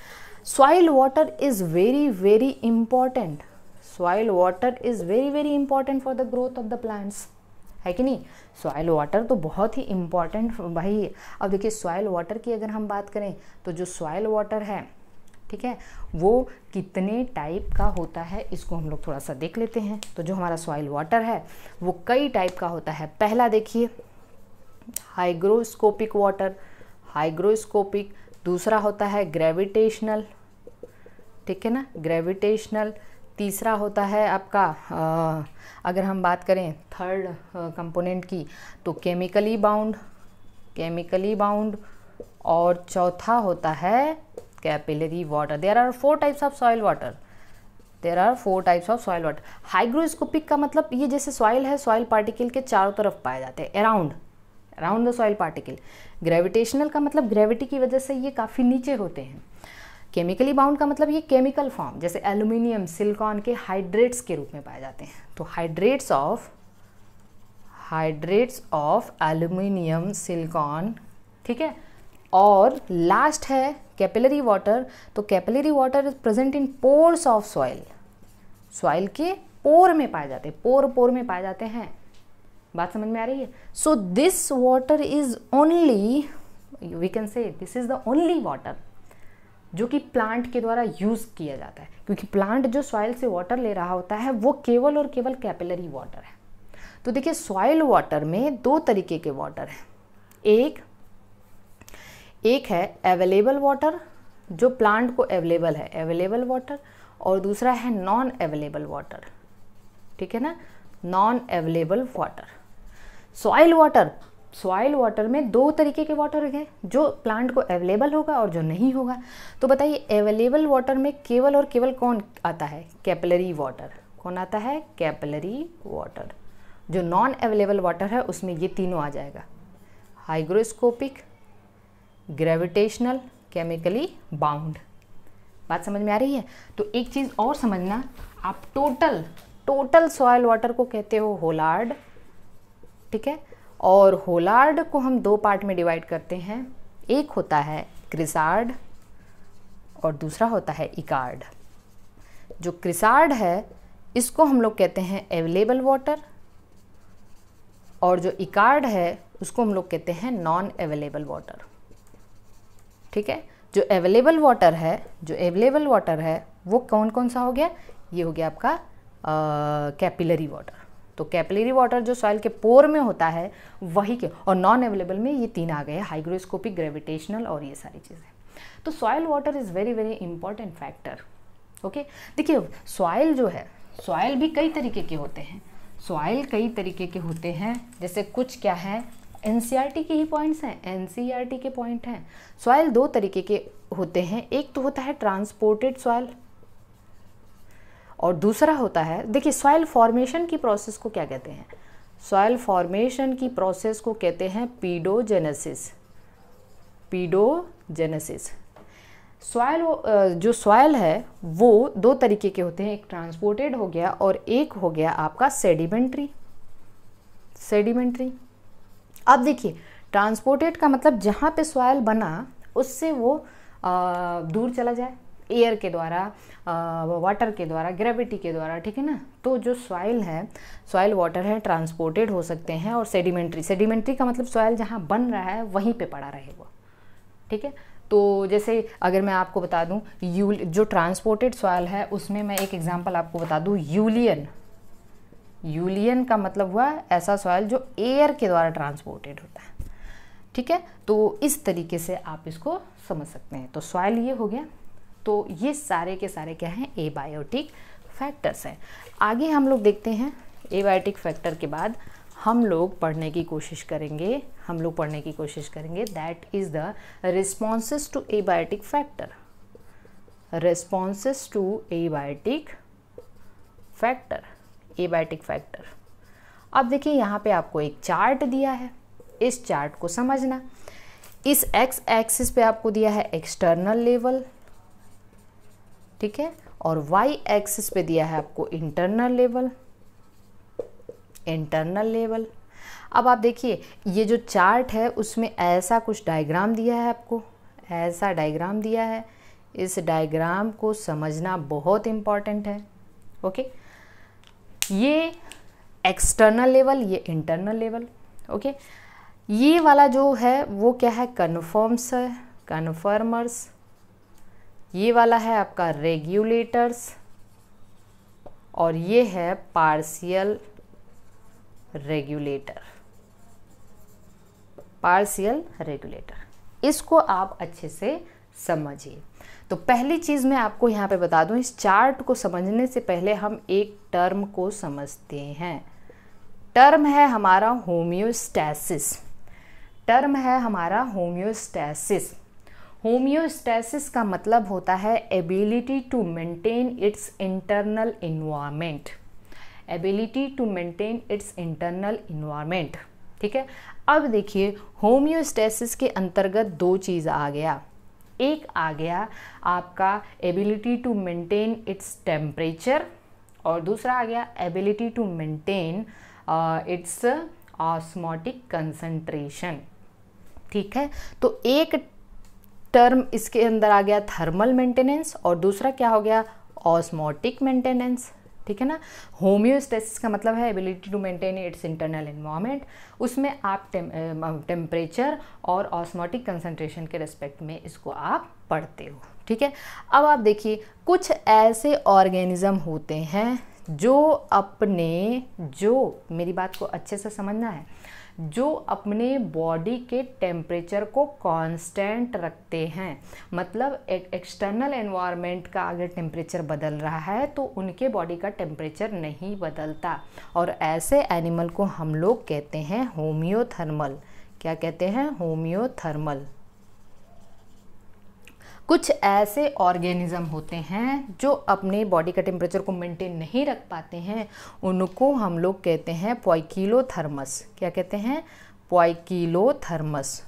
soil water is very very important, soil water is very very important for the growth of the plants, है कि नहीं। सॉइल वाटर तो बहुत ही इम्पॉर्टेंट भाई। अब देखिए, सॉइल वाटर की अगर हम बात करें तो जो सॉइल वाटर है, ठीक है, वो कितने टाइप का होता है इसको हम लोग थोड़ा सा देख लेते हैं। तो जो हमारा सॉइल वाटर है वो कई टाइप का होता है। पहला देखिए, हाइग्रोस्कोपिक वाटर, हाइग्रोस्कोपिक। दूसरा होता है ग्रेविटेशनल, ठीक है ना, ग्रेविटेशनल। तीसरा होता है आपका अगर हम बात करें थर्ड कंपोनेंट की, तो केमिकली बाउंड, केमिकली बाउंड। और चौथा होता है capillary water. There are 4 types of soil water, there are 4 types of soil water. Hygroscopic का मतलब ये जैसे सॉइल है, सॉइल पार्टिकल के चारों तरफ पाए जाते हैं, around the soil particle. Gravitational का मतलब ग्रेविटी की वजह से ये काफ़ी नीचे होते हैं। केमिकली बाउंड का मतलब ये केमिकल फॉर्म, जैसे एल्यूमिनियम, सिलिकॉन के हाइड्रेट्स के रूप में पाए जाते हैं। तो हाइड्रेट्स ऑफ एल्यूमिनियम, सिलिकॉन, ठीक है। और लास्ट है कैपिलरी वाटर। तो capillary water is present in pores of soil, soil के पोर में पाए जाते हैं, पोर में पाए जाते हैं। बात समझ में आ रही है। So this water is only, we can say this is the only water जो कि प्लांट के द्वारा यूज़ किया जाता है, क्योंकि प्लांट जो सॉइल से वाटर ले रहा होता है वो केवल और केवल कैपिलरी वाटर है। तो देखिए, सॉइल वाटर में 2 तरीके के वाटर हैं। एक है अवेलेबल वाटर, जो प्लांट को अवेलेबल है, अवेलेबल वाटर, और दूसरा है नॉन अवेलेबल वाटर, ठीक है ना, non available water. Soil water में 2 तरीके के वाटर हैं, जो प्लांट को अवेलेबल होगा और जो नहीं होगा। तो बताइए, अवेलेबल वाटर में केवल और केवल कौन आता है? Capillary water. कौन आता है? Capillary water. जो नॉन अवेलेबल वाटर है उसमें ये तीनों आ जाएगा, हाइग्रोस्कोपिक, ग्रेविटेशनल, केमिकली बाउंड। बात समझ में आ रही है? तो एक चीज़ और समझना, आप टोटल सॉइल वाटर को कहते हो होलार्ड, ठीक है। और होलार्ड को हम दो पार्ट में डिवाइड करते हैं, एक होता है क्रिसार्ड और दूसरा होता है इकार्ड। जो क्रिसार्ड है इसको हम लोग कहते हैं अवेलेबल वाटर, और जो इकार्ड है उसको हम लोग कहते हैं नॉन अवेलेबल वाटर, ठीक है। जो अवेलेबल वाटर है वो कौन कौन सा हो गया? ये हो गया आपका कैपिलरी वाटर। तो कैपिलरी वाटर जो सॉइल के पोर में होता है वही के, और नॉन अवेलेबल में ये तीन आ गए, हाइग्रोस्कोपिक, ग्रेविटेशनल और ये सारी चीज़ें। तो soil water is very very important factor. Okay, देखिए सॉइल जो है, सॉइल भी कई तरीके के होते हैं। सॉइल कई तरीके के होते हैं, जैसे कुछ क्या है, एनसीईआरटी के ही पॉइंट्स हैं, एनसीईआरटी के पॉइंट हैं। सॉइल दो तरीके के होते हैं, एक तो होता है ट्रांसपोर्टेड सॉइल और दूसरा होता है, देखिए सॉइल फॉर्मेशन की प्रोसेस को क्या कहते हैं? सॉइल फॉर्मेशन की प्रोसेस को कहते हैं पीडोजेनेसिस। सॉइल, जो सॉइल है वो दो तरीके के होते हैं, एक ट्रांसपोर्टेड हो गया और एक हो गया आपका सेडिमेंट्री। अब देखिए ट्रांसपोर्टेड का मतलब जहाँ पे सॉइल बना उससे वो दूर चला जाए, एयर के द्वारा, वाटर के द्वारा, ग्रेविटी के द्वारा, ठीक है ना। तो जो सॉइल है, सॉइल वाटर है, ट्रांसपोर्टेड हो सकते हैं। और सेडिमेंट्री का मतलब सॉइल जहाँ बन रहा है वहीं पे पड़ा रहे वो, ठीक है। तो जैसे अगर मैं आपको बता दूं, जो ट्रांसपोर्टेड सॉइल है उसमें मैं एक एग्जांपल आपको बता दूं, यूलियन का मतलब हुआ ऐसा सॉइल जो एयर के द्वारा ट्रांसपोर्टेड होता है, ठीक है। तो इस तरीके से आप इसको समझ सकते हैं। तो सॉइल ये हो गया। तो ये सारे के सारे क्या हैं? एबायोटिक फैक्टर्स हैं। आगे हम लोग देखते हैं, एबायोटिक फैक्टर के बाद हम लोग पढ़ने की कोशिश करेंगे that is the responses to abiotic factor. अब देखिए यहाँ पे आपको एक चार्ट दिया है, इस चार्ट को समझना। इस एक्स एक्सिस पे आपको दिया है एक्सटर्नल लेवल, ठीक है, और वाई एक्सिस पे दिया है आपको इंटरनल लेवल। अब आप देखिए ये जो चार्ट है उसमें ऐसा कुछ डायग्राम दिया है आपको, ऐसा डायग्राम दिया है। इस डायग्राम को समझना बहुत इम्पॉर्टेंट है। ओके, ये एक्सटर्नल लेवल, ये इंटरनल लेवल। ओके, ये वाला जो है वो क्या है? कन्फर्मर्स। ये वाला है आपका रेगुलेटर्स, और ये है पार्शियल रेगुलेटर। इसको आप अच्छे से समझिए। तो पहली चीज़ मैं आपको यहाँ पे बता दूँ, इस चार्ट को समझने से पहले हम एक टर्म को समझते हैं। टर्म है हमारा होम्योस्टैसिस। होम्योस्टैसिस का मतलब होता है ability to maintain its internal environment. ठीक है, अब देखिए होम्योस्टैसिस के अंतर्गत दो चीज़ आ गया। एक आ गया आपका ability to maintain its temperature, और दूसरा आ गया ability to maintain its osmotic concentration. ठीक है, तो एक टर्म इसके अंदर आ गया थर्मल मेंटेनेंस, और दूसरा क्या हो गया? Osmotic maintenance. ठीक है ना। होम्योस्टैसिस का मतलब है ability to maintain its internal environment. उसमें आप टेम्परेचर और ऑस्मोटिक कंसंट्रेशन के रेस्पेक्ट में इसको आप पढ़ते हो। ठीक है, अब आप देखिए कुछ ऐसे ऑर्गेनिज्म होते हैं जो मेरी बात को अच्छे से समझना है, जो अपने बॉडी के टेम्परेचर को कांस्टेंट रखते हैं। मतलब एक्सटर्नल एनवायरनमेंट का अगर टेम्परेचर बदल रहा है तो उनके बॉडी का टेम्परेचर नहीं बदलता, और ऐसे एनिमल को हम लोग कहते हैं होम्योथर्मल। क्या कहते हैं? होम्योथर्मल। कुछ ऐसे ऑर्गेनिज्म होते हैं जो अपने बॉडी का टेम्परेचर को मेंटेन नहीं रख पाते हैं, उनको हम लोग कहते हैं पोइकिलोथर्मस। क्या कहते हैं? पोइकिलोथर्मस।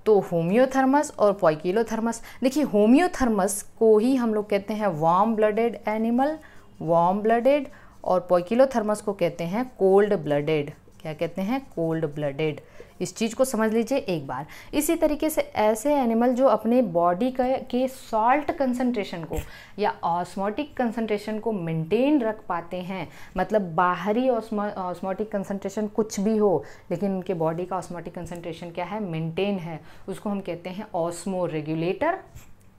तो होम्योथर्मस और पोइकिलोथर्मस, देखिए होम्योथर्मस को ही हम लोग कहते हैं warm blooded animal, warm blooded, और पोइकिलोथर्मस को कहते हैं कोल्ड ब्लडेड। क्या कहते हैं? Cold blooded. इस चीज़ को समझ लीजिए एक बार। इसी तरीके से ऐसे एनिमल जो अपने बॉडी के सॉल्ट कंसंट्रेशन को या ऑस्मोटिक कंसंट्रेशन को मेंटेन रख पाते हैं, मतलब बाहरी ऑस्मोटिक कंसंट्रेशन कुछ भी हो लेकिन उनके बॉडी का ऑस्मोटिक कंसंट्रेशन क्या है? मेंटेन है, उसको हम कहते हैं ऑस्मो रेगुलेटर।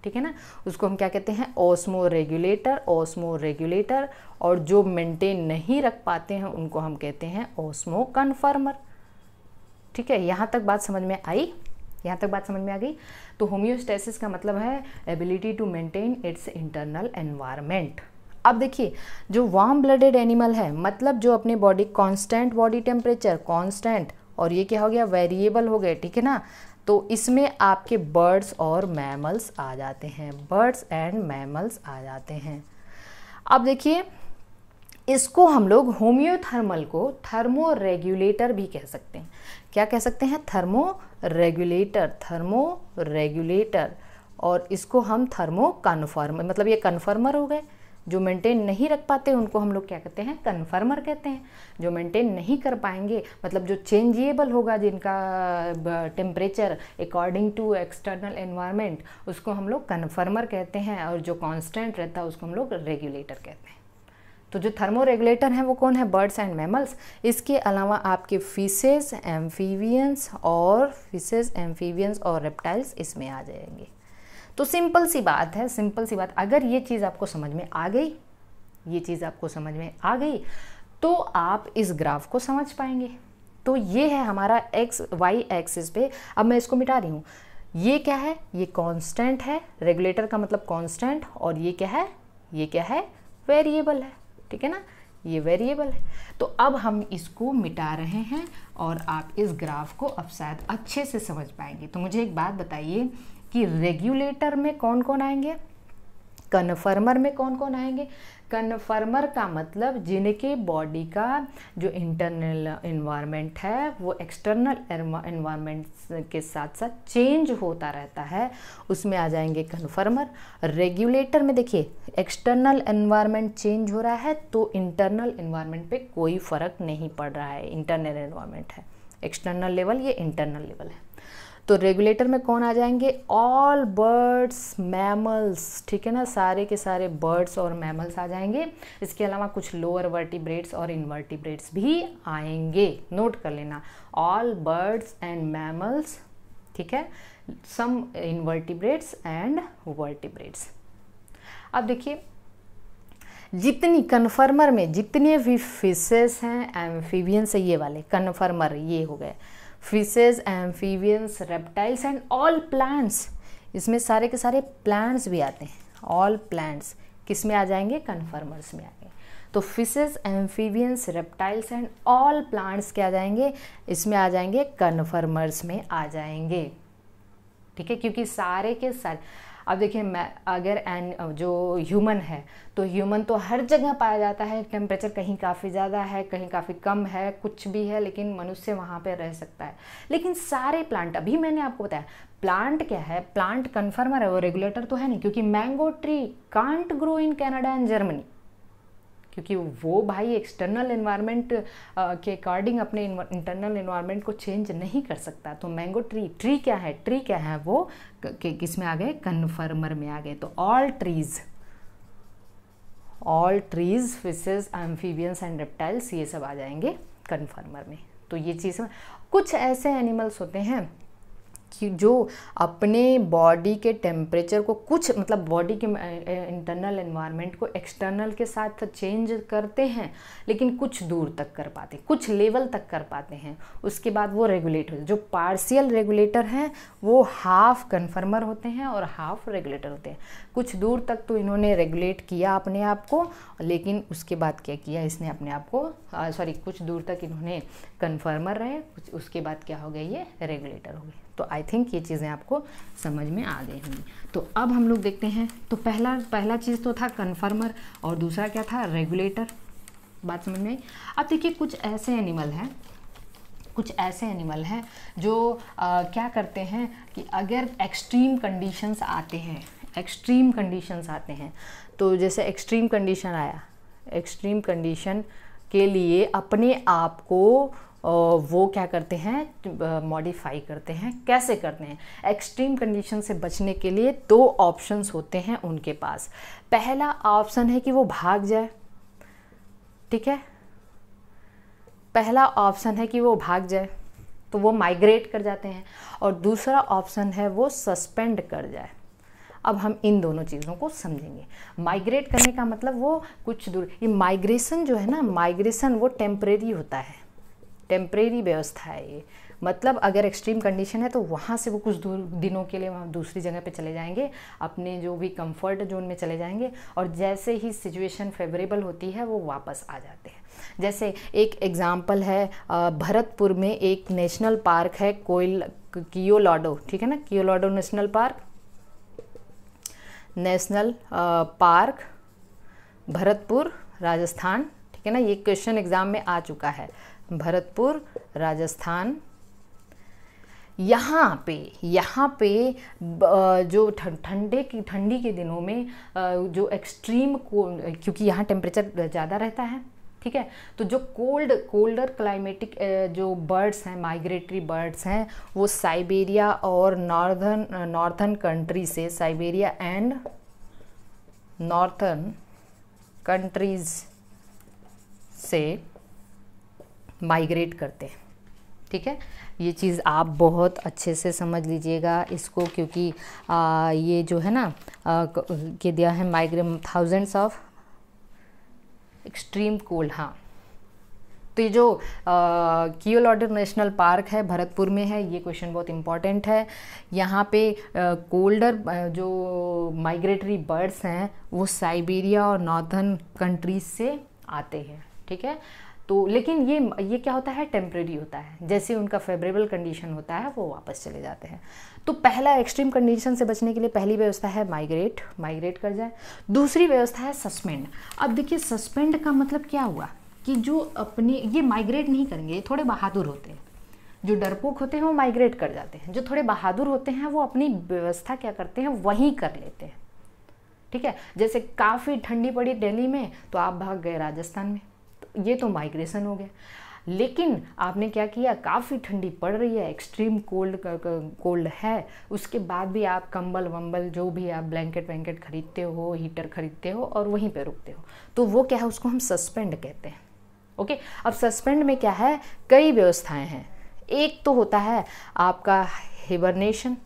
ठीक है ना, उसको हम क्या कहते हैं? Osmo regulator, osmo regulator. और जो मेंटेन नहीं रख पाते हैं उनको हम कहते हैं ऑस्मो कन्फर्मर। ठीक है, यहाँ तक बात समझ में आई? यहाँ तक बात समझ में आ गई? तो होम्योस्टेसिस का मतलब है ability to maintain its internal environment. अब देखिए, जो वार्म ब्लडेड एनिमल है मतलब जो अपने body constant body temperature, constant, और ये क्या हो गया? वेरिएबल हो गए। ठीक है ना, तो इसमें आपके बर्ड्स और मैमल्स आ जाते हैं, बर्ड्स एंड मैमल्स आ जाते हैं। अब देखिए, इसको हम लोग होम्योथर्मल को थर्मो रेगुलेटर भी कह सकते हैं। क्या कह सकते हैं? Thermo regulator, thermo regulator. और इसको हम थर्मो कन्फर्मर, मतलब ये कन्फर्मर हो गए। जो मेंटेन नहीं रख पाते उनको हम लोग क्या कहते हैं? कन्फर्मर कहते हैं। जो मेंटेन नहीं कर पाएंगे, मतलब जो चेंजेबल होगा, जिनका temperature according to external environment, उसको हम लोग कन्फर्मर कहते हैं। और जो कांस्टेंट रहता है उसको हम लोग रेगुलेटर कहते हैं। तो जो थर्मो रेगुलेटर हैं वो कौन है? Birds and mammals. इसके अलावा आपके फिशेस, एम्फीबियंस और रेप्टाइल्स इसमें आ जाएंगे। तो सिंपल सी बात है, सिंपल सी बात। अगर ये चीज़ आपको समझ में आ गई, ये चीज़ आपको समझ में आ गई, तो आप इस ग्राफ को समझ पाएंगे। तो ये है हमारा एक्स वाई एक्सिस पे। अब मैं इसको मिटा रही हूँ। ये क्या है? ये कांस्टेंट है, रेगुलेटर का मतलब कांस्टेंट। और ये क्या है? ये क्या है? वेरिएबल है। ठीक है ना, ये वेरिएबल है। तो अब हम इसको मिटा रहे हैं और आप इस ग्राफ को अब शायद अच्छे से समझ पाएंगे। तो मुझे एक बात बताइए कि रेगुलेटर में कौन कौन आएंगे, कन्फर्मर में कौन कौन आएंगे? कन्फर्मर का मतलब जिनके बॉडी का जो इंटरनल एनवायरनमेंट है वो एक्सटर्नल एनवायरनमेंट के साथ साथ चेंज होता रहता है, उसमें आ जाएंगे कन्फर्मर। रेगुलेटर में देखिए, एक्सटर्नल एनवायरनमेंट चेंज हो रहा है तो इंटरनल एनवायरनमेंट पे कोई फ़र्क नहीं पड़ रहा है। इंटरनल एनवायरनमेंट है, एक्सटर्नल लेवल, ये इंटरनल लेवल है। तो रेगुलेटर में कौन आ जाएंगे? All birds, mammals. ठीक है ना, सारे के सारे बर्ड्स और मैमल्स आ जाएंगे। इसके अलावा कुछ लोअर वर्टिब्रेट्स और इनवर्टिब्रेट्स भी आएंगे। नोट कर लेना, ऑल बर्ड्स एंड मैमल्स। ठीक है, सम इनवर्टिब्रेट्स एंड वर्टिब्रेट्स। अब देखिए, जितनी कन्फर्मर में जितने भी फिशेस हैं, एम्फीबियंस है, ये वाले कन्फर्मर ये हो गए, fishes, amphibians, reptiles and all plants. इसमें सारे के सारे प्लांट्स भी आते हैं। ऑल प्लांट्स किस में आ जाएंगे? कन्फर्मर्स में आएंगे। तो fishes, amphibians, reptiles and all plants क्या आ जाएंगे? इसमें आ जाएंगे, कन्फर्मर्स में आ जाएंगे। ठीक है, क्योंकि सारे के सारे, अब देखिए, मैं अगर जो ह्यूमन है तो ह्यूमन तो हर जगह पाया जाता है। टेम्परेचर कहीं काफ़ी ज़्यादा है, कहीं काफ़ी कम है, कुछ भी है, लेकिन मनुष्य वहाँ पे रह सकता है। लेकिन सारे प्लांट, अभी मैंने आपको बताया प्लांट क्या है, प्लांट कन्फर्मर है, वो रेगुलेटर तो है नहीं। क्योंकि mango tree can't grow in Canada and Germany, क्योंकि वो भाई एक्सटर्नल एनवायरनमेंट के अकॉर्डिंग अपने इंटरनल एनवायरनमेंट को चेंज नहीं कर सकता। तो मैंगो ट्री क्या है? ट्री क्या है? वो किस में आ गए? कन्फर्मर में आ गए। तो all trees, fishes, amphibians and reptiles, ये सब आ जाएंगे कन्फर्मर में। तो ये चीज़, कुछ ऐसे एनिमल्स होते हैं कि जो अपने बॉडी के टेम्परेचर को, कुछ मतलब बॉडी के इंटरनल एनवायरनमेंट को एक्सटर्नल के साथ चेंज करते हैं, लेकिन कुछ दूर तक कर पाते हैं, कुछ लेवल तक कर पाते हैं, उसके बाद वो रेगुलेट हो। जो पार्शियल रेगुलेटर हैं वो हाफ कन्फर्मर होते हैं और हाफ रेगुलेटर होते हैं। कुछ दूर तक तो इन्होंने रेगुलेट किया अपने आप को, लेकिन उसके बाद क्या किया इसने अपने आप को, कुछ दूर तक इन्होंने कन्फर्मर रहे, कुछ उसके बाद क्या हो गया, ये रेगुलेटर हो गए। तो आई थिंक ये चीज़ें आपको समझ में आ गई होंगी। तो अब हम लोग देखते हैं, तो पहला चीज़ तो था कन्फर्मर और दूसरा क्या था? रेगुलेटर। बात समझ में आई? अब देखिए, कुछ ऐसे एनिमल हैं कुछ ऐसे एनिमल हैं जो क्या करते हैं कि अगर एक्सट्रीम कंडीशंस आते हैं, एक्सट्रीम कंडीशंस आते हैं, तो जैसे एक्सट्रीम कंडीशन आया, एक्सट्रीम कंडीशन के लिए अपने आप को वो क्या करते हैं, मॉडिफाई करते हैं। कैसे करते हैं? एक्सट्रीम कंडीशन से बचने के लिए दो ऑप्शंस होते हैं उनके पास। पहला ऑप्शन है कि वो भाग जाए, ठीक है, पहला ऑप्शन है कि वो भाग जाए, तो वो माइग्रेट कर जाते हैं। और दूसरा ऑप्शन है वो सस्पेंड कर जाए। अब हम इन दोनों चीज़ों को समझेंगे। माइग्रेट करने का मतलब वो कुछ दूर, ये माइग्रेशन जो है ना, माइग्रेशन वो टेम्परेरी होता है, टेम्परेरी व्यवस्था है ये। मतलब अगर एक्सट्रीम कंडीशन है तो वहाँ से वो कुछ दूर दिनों के लिए वहाँ दूसरी जगह पे चले जाएंगे, अपने जो भी कंफर्ट जोन में चले जाएंगे, और जैसे ही सिचुएशन फेवरेबल होती है वो वापस आ जाते हैं। जैसे एक एग्जांपल है, भरतपुर में एक नेशनल पार्क है कियोलाडो, ठीक है ना, Keoladeo national park, national park Bharatpur Rajasthan, ठीक है ना, ये क्वेश्चन एग्जाम में आ चुका है, भरतपुर राजस्थान। यहाँ पे जो ठंडी के दिनों में जो एक्सट्रीम क्योंकि यहाँ टेम्परेचर ज़्यादा रहता है, ठीक है, तो जो कोल्डर क्लाइमेटिक जो बर्ड्स हैं, माइग्रेटरी बर्ड्स हैं, वो साइबेरिया और नॉर्थर्न कंट्री से, साइबेरिया एंड नॉर्थर्न कंट्रीज से माइग्रेट करते हैं, ठीक है। ये चीज़ आप बहुत अच्छे से समझ लीजिएगा इसको, क्योंकि ये जो है ना के दिया है migrate thousands of extreme cold. हाँ, तो ये जो कियोलाडो नेशनल पार्क है भरतपुर में है, ये क्वेश्चन बहुत इंपॉर्टेंट है। यहाँ पे कोल्डर जो माइग्रेटरी बर्ड्स हैं वो साइबेरिया और नॉर्थर्न कंट्रीज से आते हैं, ठीक है। तो लेकिन ये क्या होता है, टेम्परेरी होता है, जैसे उनका फेवरेबल कंडीशन होता है वो वापस चले जाते हैं। तो पहला एक्सट्रीम कंडीशन से बचने के लिए पहली व्यवस्था है माइग्रेट कर जाए। दूसरी व्यवस्था है सस्पेंड। अब देखिए सस्पेंड का मतलब क्या हुआ कि जो अपने ये माइग्रेट नहीं करेंगे, ये थोड़े बहादुर होते हैं, जो डरपोक होते हैं वो माइग्रेट कर जाते हैं, जो थोड़े बहादुर होते हैं वो अपनी व्यवस्था क्या करते हैं, वहीं कर लेते हैं, ठीक है। जैसे काफ़ी ठंडी पड़ी दिल्ली में तो आप भाग गए राजस्थान में, तो ये तो माइग्रेशन हो गया। लेकिन आपने क्या किया, काफ़ी ठंडी पड़ रही है, एक्सट्रीम कोल्ड है, उसके बाद भी आप कंबल वंबल जो भी आप ब्लैंकेट वैंकेट खरीदते हो, हीटर खरीदते हो और वहीं पे रुकते हो, तो वो क्या है, उसको हम सस्पेंड कहते हैं। ओके, अब सस्पेंड में क्या है, कई व्यवस्थाएं हैं। एक तो होता है आपका हिबरनेशन,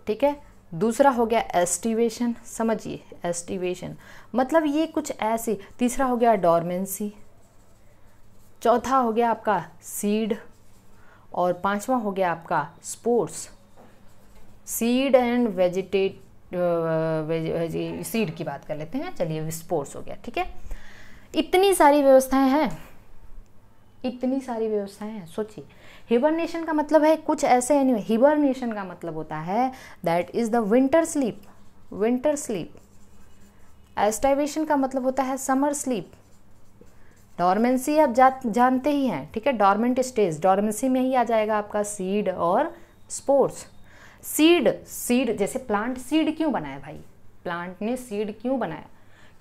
ठीक है। दूसरा हो गया एस्टिवेशन, समझिए एस्टिवेशन मतलब ये कुछ ऐसे। तीसरा हो गया डॉर्मेंसी, चौथा हो गया आपका सीड, और पांचवा हो गया आपका स्पोर्स। सीड एंड सीड की बात कर लेते हैं, चलिए स्पोर्स हो गया, ठीक है। इतनी सारी व्यवस्थाएं हैं, इतनी सारी व्यवस्थाएं हैं, सोचिए। हिबरनेशन का मतलब है कुछ ऐसे एनिमल, हिबरनेशन का मतलब होता है that is the winter sleep. Aestivation का मतलब होता है समर स्लीप। डॉर्मेंसी आप जानते ही हैं, ठीक है, डॉर्मेंट स्टेज, डॉर्मेंसी में ही आ जाएगा आपका सीड और स्पोर्स। सीड जैसे प्लांट सीड क्यों बनाया भाई, प्लांट ने सीड क्यों बनाया,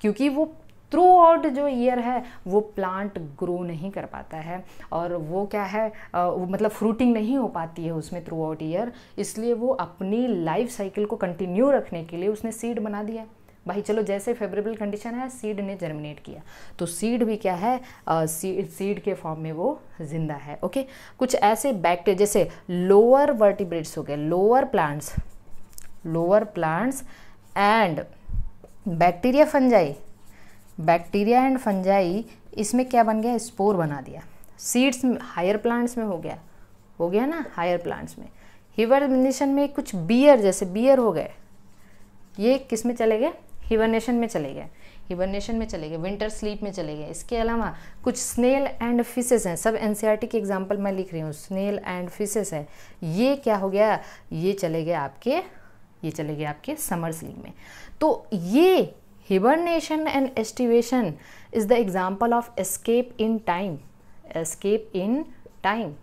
क्योंकि वो थ्रू आउट जो ईयर है वो प्लांट ग्रो नहीं कर पाता है, और वो क्या है मतलब फ्रूटिंग नहीं हो पाती है उसमें थ्रू आउट ईयर, इसलिए वो अपनी लाइफ साइकिल को कंटिन्यू रखने के लिए उसने सीड बना दिया भाई। चलो जैसे फेवरेबल कंडीशन है, सीड ने जर्मिनेट किया, तो सीड भी क्या है, सीड के फॉर्म में वो जिंदा है। ओके, कुछ ऐसे बैक्टीरिया जैसे लोअर वर्टिब्रेट्स हो गए, lower plants and bacteria and fungi, इसमें क्या बन गया, स्पोर बना दिया। सीड्स हायर प्लांट्स में हो गया ना, हायर प्लांट्स में। हिबरनेशन में कुछ बियर, जैसे बियर हो गए, ये किस में चले गए, हिबरनेशन में चले गए, विंटर स्लीप में चले गए। इसके अलावा कुछ स्नेल एंड फिशेस हैं, सब एनसीईआरटी के एग्जाम्पल मैं लिख रही हूँ, स्नेल एंड फिशेस है, ये क्या हो गया, ये चले गए आपके समर स्लीप में। तो ये hibernation and estivation is the example of escape in time,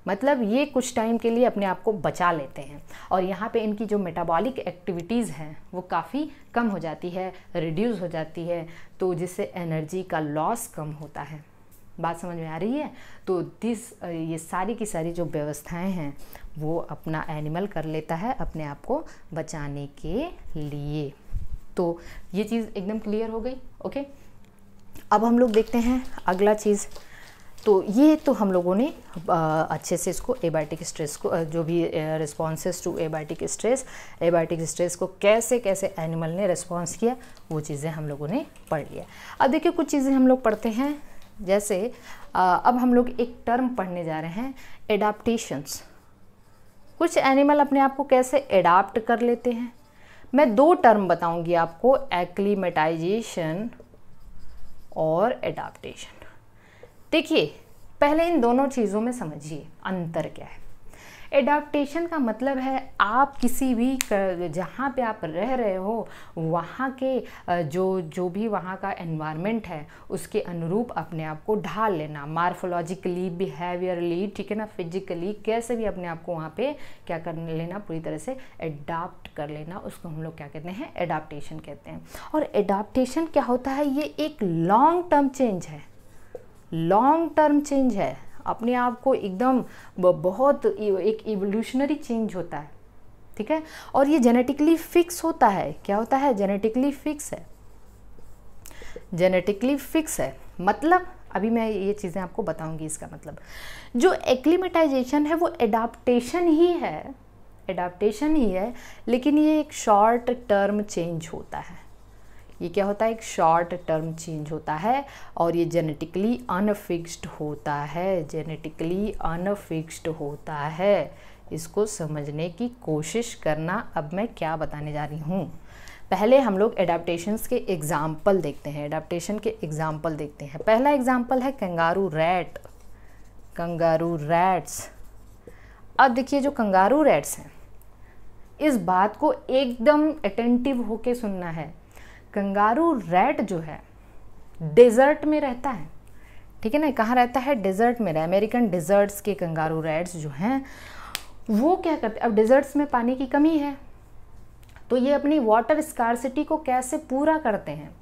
मतलब ये कुछ टाइम के लिए अपने आप को बचा लेते हैं और यहाँ पे इनकी जो मेटाबॉलिक एक्टिविटीज़ हैं वो काफ़ी कम हो जाती है, रिड्यूस हो जाती है, तो जिससे एनर्जी का लॉस कम होता है। बात समझ में आ रही है? तो ये सारी की सारी जो व्यवस्थाएं हैं वो अपना एनिमल कर लेता है अपने आप को बचाने के लिए। तो ये चीज़ एकदम क्लियर हो गई। ओके, अब हम लोग देखते हैं अगला चीज़। तो ये तो हम लोगों ने अच्छे से इसको एबायोटिक स्ट्रेस को, जो भी रिस्पॉन्सेस टू एबायोटिक स्ट्रेस को कैसे कैसे एनिमल ने रिस्पॉन्स किया वो चीज़ें हम लोगों ने पढ़ लिया। अब देखिए कुछ चीज़ें हम लोग पढ़ते हैं, जैसे अब हम लोग एक टर्म पढ़ने जा रहे हैं, एडाप्टेशंस। कुछ एनिमल अपने आप को कैसे एडाप्ट कर लेते हैं। मैं दो टर्म बताऊंगी आपको, एक्लीमेटाइजेशन और एडाप्टेशन। देखिए पहले इन दोनों चीज़ों में समझिए अंतर क्या है। एडाप्टेशन का मतलब है आप किसी भी जहाँ पे आप रह रहे हो वहाँ के जो भी वहाँ का एनवायरनमेंट है उसके अनुरूप अपने आप को ढाल लेना, मार्फोलॉजिकली, बिहेवियरली, ठीक है ना, फिजिकली, कैसे भी अपने आप को वहाँ पे क्या कर लेना, पूरी तरह से एडाप्ट कर लेना, उसको हम लोग क्या कहते हैं, एडाप्टेशन कहते हैं। और एडाप्टेशन क्या होता है, ये एक लॉन्ग टर्म चेंज है, लॉन्ग टर्म चेंज है, अपने आप को एकदम बहुत एक इवोल्यूशनरी चेंज होता है, ठीक है। और ये जेनेटिकली फिक्स होता है। क्या होता है, जेनेटिकली फिक्स है, जेनेटिकली फिक्स है। मतलब अभी मैं ये चीज़ें आपको बताऊंगी इसका मतलब। जो एक्लीमेटाइजेशन है वो एडाप्टेशन ही है, एडाप्टेशन ही है, लेकिन ये एक शॉर्ट टर्म चेंज होता है। ये क्या होता है, एक शॉर्ट टर्म चेंज होता है और ये जेनेटिकली अनफिक्स्ड होता है, जेनेटिकली अनफिक्स्ड होता है। इसको समझने की कोशिश करना। अब मैं क्या बताने जा रही हूँ, पहले हम लोग एडाप्टेशंस के एग्जाम्पल देखते हैं, एडाप्टेशन के एग्जाम्पल देखते हैं। पहला एग्जाम्पल है कंगारू रैट, कंगारू रैट्स। अब देखिए जो कंगारू रैट्स हैं, इस बात को एकदम अटेंटिव होके सुनना है। कंगारू रैट जो है डेजर्ट में रहता है, ठीक है ना, कहाँ रहता है, डेजर्ट में रहता है। अमेरिकन डेजर्ट्स के कंगारू रैट्स जो हैं वो क्या करते हैं, अब डेजर्ट्स में पानी की कमी है तो ये अपनी वाटर स्कार्सिटी को कैसे पूरा करते हैं।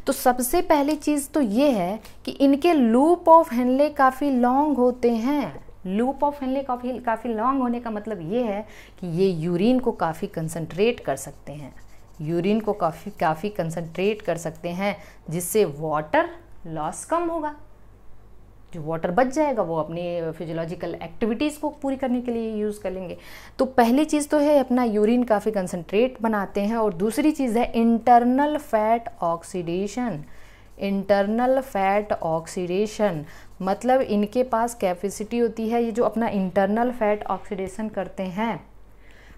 तो सबसे पहली चीज़ तो ये है कि इनके लूप ऑफ हेनले काफ़ी लॉन्ग होते हैं। लूप ऑफ हेनले काफ़ी लॉन्ग होने का मतलब ये है कि ये यूरिन को काफ़ी कंसंट्रेट कर सकते हैं, यूरिन को काफ़ी कंसंट्रेट कर सकते हैं, जिससे वाटर लॉस कम होगा। जो वाटर बच जाएगा वो अपनी फिजियोलॉजिकल एक्टिविटीज़ को पूरी करने के लिए यूज़ कर लेंगे। तो पहली चीज़ तो है अपना यूरिन काफ़ी कंसंट्रेट बनाते हैं, और दूसरी चीज़ है internal fat oxidation. Internal fat oxidation मतलब इनके पास कैपेसिटी होती है, ये जो अपना इंटरनल फैट ऑक्सीडेशन करते हैं।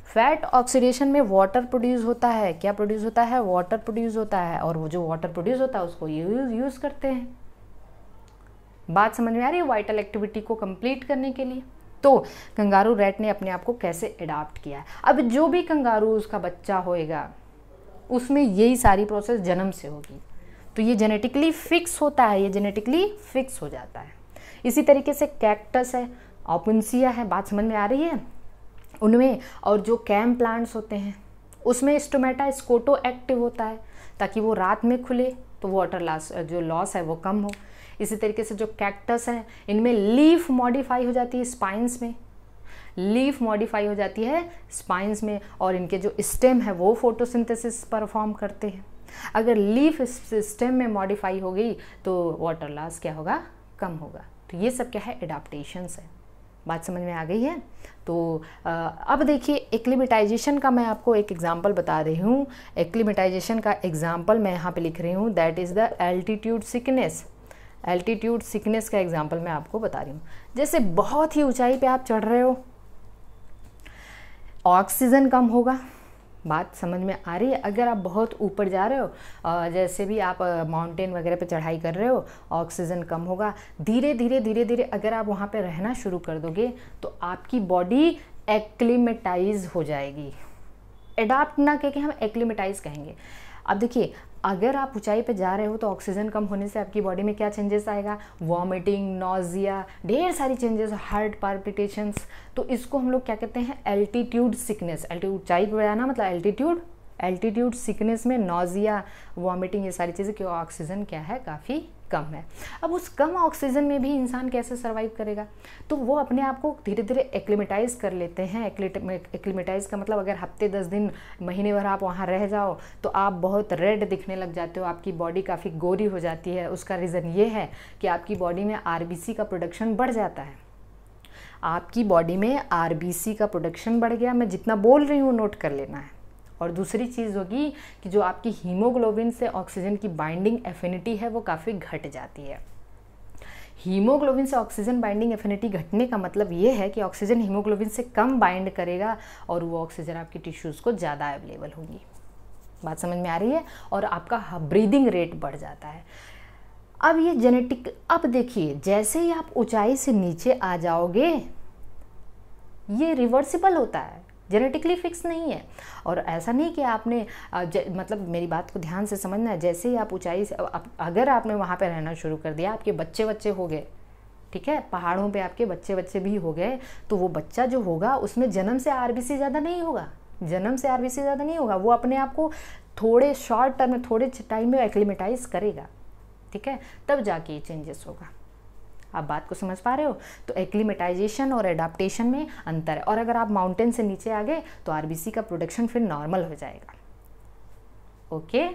फैट ऑक्सीडेशन में वाटर प्रोड्यूस होता है, क्या प्रोड्यूस होता है, वाटर प्रोड्यूस होता है, और वो जो वाटर प्रोड्यूस होता है उसको यूज़ करते हैं। बात समझ में आ रही है, वाइटल एक्टिविटी को कंप्लीट करने के लिए। तो कंगारू रैट ने अपने आप को कैसे अडॉप्ट किया है। अब जो भी कंगारू उसका बच्चा होएगा उसमें यही सारी प्रोसेस जन्म से होगी, तो ये जेनेटिकली फिक्स होता है, ये जेनेटिकली फिक्स हो जाता है। इसी तरीके से कैक्टस है, ओपुन्सिया है, बात समझ में आ रही है उनमें। और जो कैम प्लांट्स होते हैं उसमें स्टोमेटा स्कोटो एक्टिव होता है, ताकि वो रात में खुले तो वाटर लॉस जो लॉस है वो कम हो। इसी तरीके से जो कैक्टस हैं इनमें लीफ मॉडिफाई हो जाती है स्पाइंस में, लीफ मॉडिफाई हो जाती है स्पाइंस में, और इनके जो स्टेम है वो फोटोसिंथेसिस परफॉर्म करते हैं। अगर लीफ स्टेम में मॉडिफाई हो गई तो वाटर लॉस क्या होगा, कम होगा। तो ये सब क्या है, एडाप्टेशंस है। बात समझ में आ गई है। तो अब देखिए एक्लीमेटाइजेशन का मैं आपको एक एग्जांपल बता रही हूँ। एक्लीमेटाइजेशन का एग्जांपल मैं यहाँ पे लिख रही हूँ, that is the altitude sickness. Altitude sickness का एग्जांपल मैं आपको बता रही हूँ। जैसे बहुत ही ऊंचाई पे आप चढ़ रहे हो, ऑक्सीजन कम होगा। बात समझ में आ रही है। अगर आप बहुत ऊपर जा रहे हो, जैसे भी आप माउंटेन वगैरह पे चढ़ाई कर रहे हो, ऑक्सीजन कम होगा। धीरे धीरे अगर आप वहाँ पे रहना शुरू कर दोगे तो आपकी बॉडी एक्लीमेटाइज हो जाएगी। एडाप्ट ना कह के हम एक्लीमेटाइज कहेंगे। अब देखिए, अगर आप ऊंचाई पे जा रहे हो तो ऑक्सीजन कम होने से आपकी बॉडी में क्या चेंजेस आएगा, वॉमिटिंग, नॉजिया, ढेर सारी चेंजेस, हार्ट पाल्पिटेशंस। तो इसको हम लोग क्या कहते हैं, एल्टीट्यूड सिकनेस। ऊंचाई पे जाना मतलब एल्टीट्यूड सिकनेस में नॉजिया, वॉमिटिंग, ये सारी चीज़ें, क्योंकि ऑक्सीजन क्या है, काफ़ी कम है। अब उस कम ऑक्सीजन में भी इंसान कैसे सर्वाइव करेगा, तो वो अपने आप को धीरे धीरे एक्लिमेटाइज कर लेते हैं। एक्लिमेटाइज का मतलब अगर हफ्ते 10 दिन महीने भर आप वहाँ रह जाओ तो आप बहुत रेड दिखने लग जाते हो, आपकी बॉडी काफ़ी गोरी हो जाती है। उसका रीज़न ये है कि आपकी बॉडी में आरबीसी का प्रोडक्शन बढ़ जाता है। आपकी बॉडी में आरबीसी का प्रोडक्शन बढ़ गया, मैं जितना बोल रही हूँ नोट कर लेना है। और दूसरी चीज़ होगी कि जो आपकी हीमोग्लोबिन से ऑक्सीजन की बाइंडिंग एफिनिटी है वो काफ़ी घट जाती है। हीमोग्लोबिन से ऑक्सीजन बाइंडिंग एफिनिटी घटने का मतलब ये है कि ऑक्सीजन हीमोग्लोबिन से कम बाइंड करेगा और वो ऑक्सीजन आपकी टिश्यूज़ को ज़्यादा अवेलेबल होगी। बात समझ में आ रही है? और आपका ब्रीदिंग रेट बढ़ जाता है। अब ये जेनेटिक, अब देखिए जैसे ही आप ऊंचाई से नीचे आ जाओगे ये रिवर्सिबल होता है, जेनेटिकली फिक्स नहीं है। और ऐसा नहीं कि आपने मतलब मेरी बात को ध्यान से समझना है, जैसे ही आप ऊंचाई से अगर आपने वहाँ पे रहना शुरू कर दिया, आपके बच्चे हो गए, ठीक है, पहाड़ों पे आपके बच्चे भी हो गए, तो वो बच्चा जो होगा उसमें जन्म से आरबीसी ज़्यादा नहीं होगा, वो अपने आप को थोड़े शॉर्ट टर्म में, थोड़े टाइम में एक्लिमेटाइज करेगा, ठीक है, तब जाके ये चेंजेस होगा। आप बात को समझ पा रहे हो? तो एक्लिमेटाइजेशन और एडाप्टेशन में अंतर है। और अगर आप माउंटेन से नीचे आ गए तो आरबीसी का प्रोडक्शन फिर नॉर्मल हो जाएगा। ओके,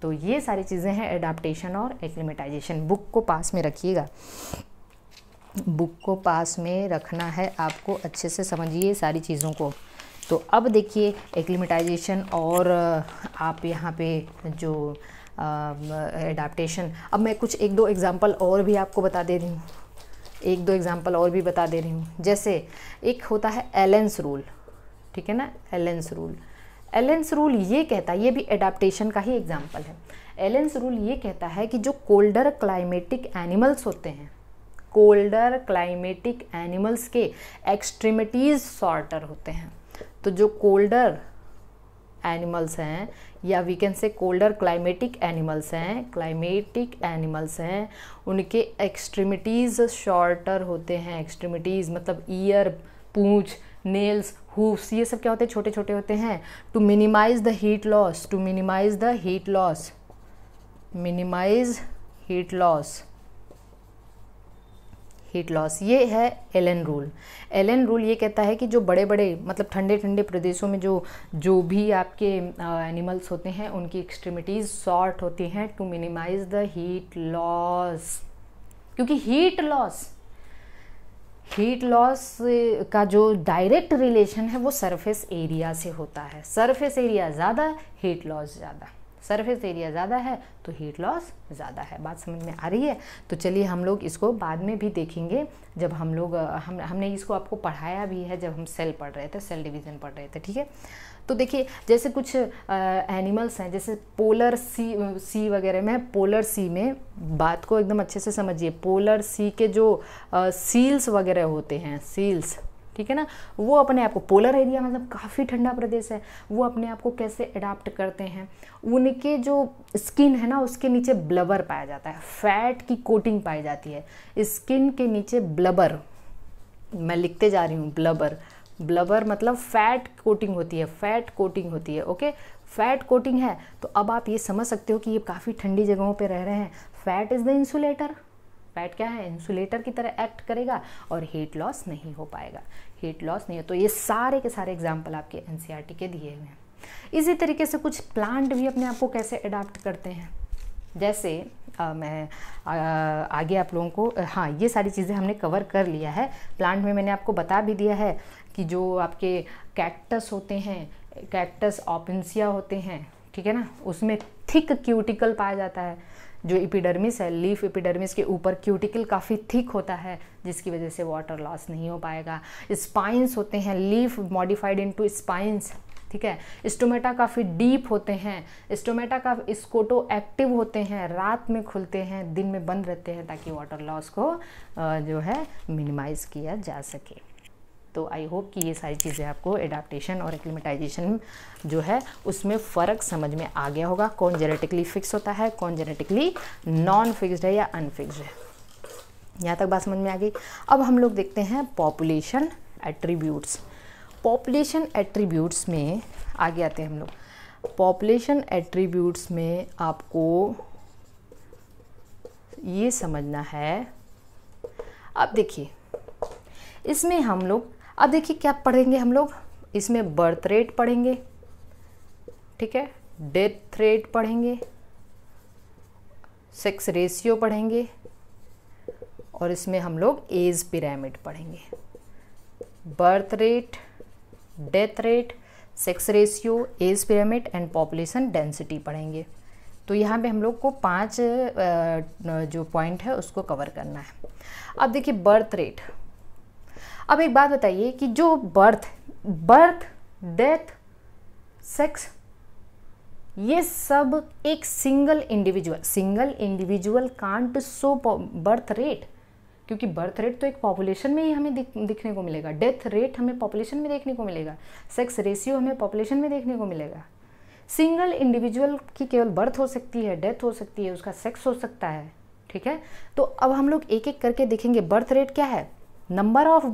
तो ये सारी चीज़ें हैं एडाप्टेशन और एक्लिमेटाइजेशन। बुक को पास में रखिएगा, बुक को पास में रखना है आपको, अच्छे से समझिए सारी चीज़ों को। तो अब देखिए एक्लिमेटाइजेशन और आप यहाँ पे जो एडाप्टेशन, अब मैं कुछ 1-2 एग्जांपल और भी आपको बता दे रही हूँ, जैसे एक होता है एलेंस रूल, ठीक है ना, एलेंस रूल ये कहता है, ये भी एडाप्टेशन का ही एग्जांपल है। एलेंस रूल ये कहता है कि जो कोल्डर क्लाइमेटिक एनिमल्स होते हैं, कोल्डर क्लाइमेटिक एनिमल्स के एक्सट्रीमिटीज़ शॉर्टर होते हैं। तो जो कोल्डर एनिमल्स हैं, या we can say colder climatic animals हैं, उनके एक्सट्रीमिटीज़ शॉर्टर होते हैं। एक्सट्रीमिटीज़ मतलब ईयर, पूंछ, नेल्स, हूफ्स, ये सब क्या होते हैं, छोटे छोटे होते हैं। To minimize the heat loss, ये है एलन रूल ये कहता है कि जो बड़े बड़े मतलब ठंडे ठंडे प्रदेशों में जो भी आपके एनिमल्स होते हैं उनकी एक्सट्रीमिटीज़ शॉर्ट होती हैं to minimize the heat loss. क्योंकि हीट लॉस का जो डायरेक्ट रिलेशन है वो सरफेस एरिया से होता है। सरफेस एरिया ज़्यादा, हीट लॉस ज़्यादा। सरफेस एरिया ज़्यादा है तो हीट लॉस ज़्यादा है। बात समझ में आ रही है? तो चलिए हम लोग इसको बाद में भी देखेंगे, जब हम लोग हमने इसको आपको पढ़ाया भी है जब हम सेल पढ़ रहे थे, सेल डिवीज़न पढ़ रहे थे, ठीक है। तो देखिए जैसे कुछ एनिमल्स हैं, जैसे पोलर सी वगैरह में, पोलर सी में बात को एकदम अच्छे से समझिए, पोलर सी के जो सील्स वगैरह होते हैं, सील्स, ठीक है ना, वो अपने आप को, पोलर एरिया मतलब काफ़ी ठंडा प्रदेश है, वो अपने आप को कैसे अडाप्ट करते हैं, उनके जो स्किन है ना उसके नीचे ब्लबर पाया जाता है, फैट की कोटिंग पाई जाती है स्किन के नीचे। ब्लबर, मैं लिखते जा रही हूँ, ब्लबर मतलब फैट कोटिंग होती है, ओके, फैट कोटिंग है। तो अब आप ये समझ सकते हो कि ये काफ़ी ठंडी जगहों पे रह रहे हैं। Fat is the insulator, fat क्या है, इंसुलेटर की तरह एक्ट करेगा और हीट लॉस नहीं हो पाएगा, तो ये सारे के सारे एग्जाम्पल आपके एनसीईआरटी के दिए हुए हैं। इसी तरीके से कुछ प्लांट भी अपने आप को कैसे अडाप्ट करते हैं, जैसे मैं आगे आप लोगों को, हाँ ये सारी चीज़ें हमने कवर कर लिया है। प्लांट में मैंने आपको बता भी दिया है कि जो आपके कैक्टस होते हैं, कैक्टस ओपेंसिया होते हैं, ठीक है ना, उसमें थिक क्यूटिकल पाया जाता है। जो एपिडर्मिस है, लीफ एपिडर्मिस के ऊपर क्यूटिकल काफ़ी थिक होता है जिसकी वजह से वाटर लॉस नहीं हो पाएगा। स्पाइंस होते हैं, लीफ मॉडिफाइड इनटू स्पाइंस, ठीक है। स्टोमेटा काफ़ी डीप होते हैं, स्टोमेटा का स्कोटो एक्टिव होते हैं, रात में खुलते हैं, दिन में बंद रहते हैं ताकि वाटर लॉस को जो है मिनिमाइज़ किया जा सके। तो आई होप कि ये सारी चीज़ें आपको एडाप्टेशन और एक्लिमेटाइजेशन जो है उसमें फ़र्क समझ में आ गया होगा, कौन जेनेटिकली फिक्स होता है, कौन जेनेटिकली नॉन फिक्स्ड है या अनफिक्स्ड है। यहाँ तक बात समझ में आ गई। अब हम लोग देखते हैं पॉपुलेशन एट्रीब्यूट्स। पॉपुलेशन एट्रीब्यूट्स में आगे आते हैं हम लोग। पॉपुलेशन एट्रीब्यूट्स में आपको ये समझना है, अब देखिए इसमें हम लोग, अब देखिए क्या पढ़ेंगे हम लोग, इसमें बर्थ रेट पढ़ेंगे, ठीक है, डेथ रेट पढ़ेंगे, सेक्स रेशियो पढ़ेंगे, और इसमें हम लोग एज पिरामिड पढ़ेंगे। Birth rate, death rate, sex ratio, age pyramid and population density पढ़ेंगे। तो यहाँ पे हम लोग को 5 जो पॉइंट है उसको कवर करना है। अब देखिए बर्थ रेट। अब एक बात बताइए कि जो बर्थ, डेथ, सेक्स, ये सब एक single individual can't show birth rate, क्योंकि बर्थ रेट तो एक पॉपुलेशन में ही हमें दिखने को मिलेगा, डेथ रेट हमें पॉपुलेशन में देखने को मिलेगा, सेक्स रेशियो हमें पॉपुलेशन में देखने को मिलेगा। सिंगल इंडिविजुअल की केवल बर्थ हो सकती है, डेथ हो सकती है, उसका सेक्स हो सकता है, ठीक है। तो अब हम लोग एक एक करके देखेंगे। बर्थ रेट क्या है? Number of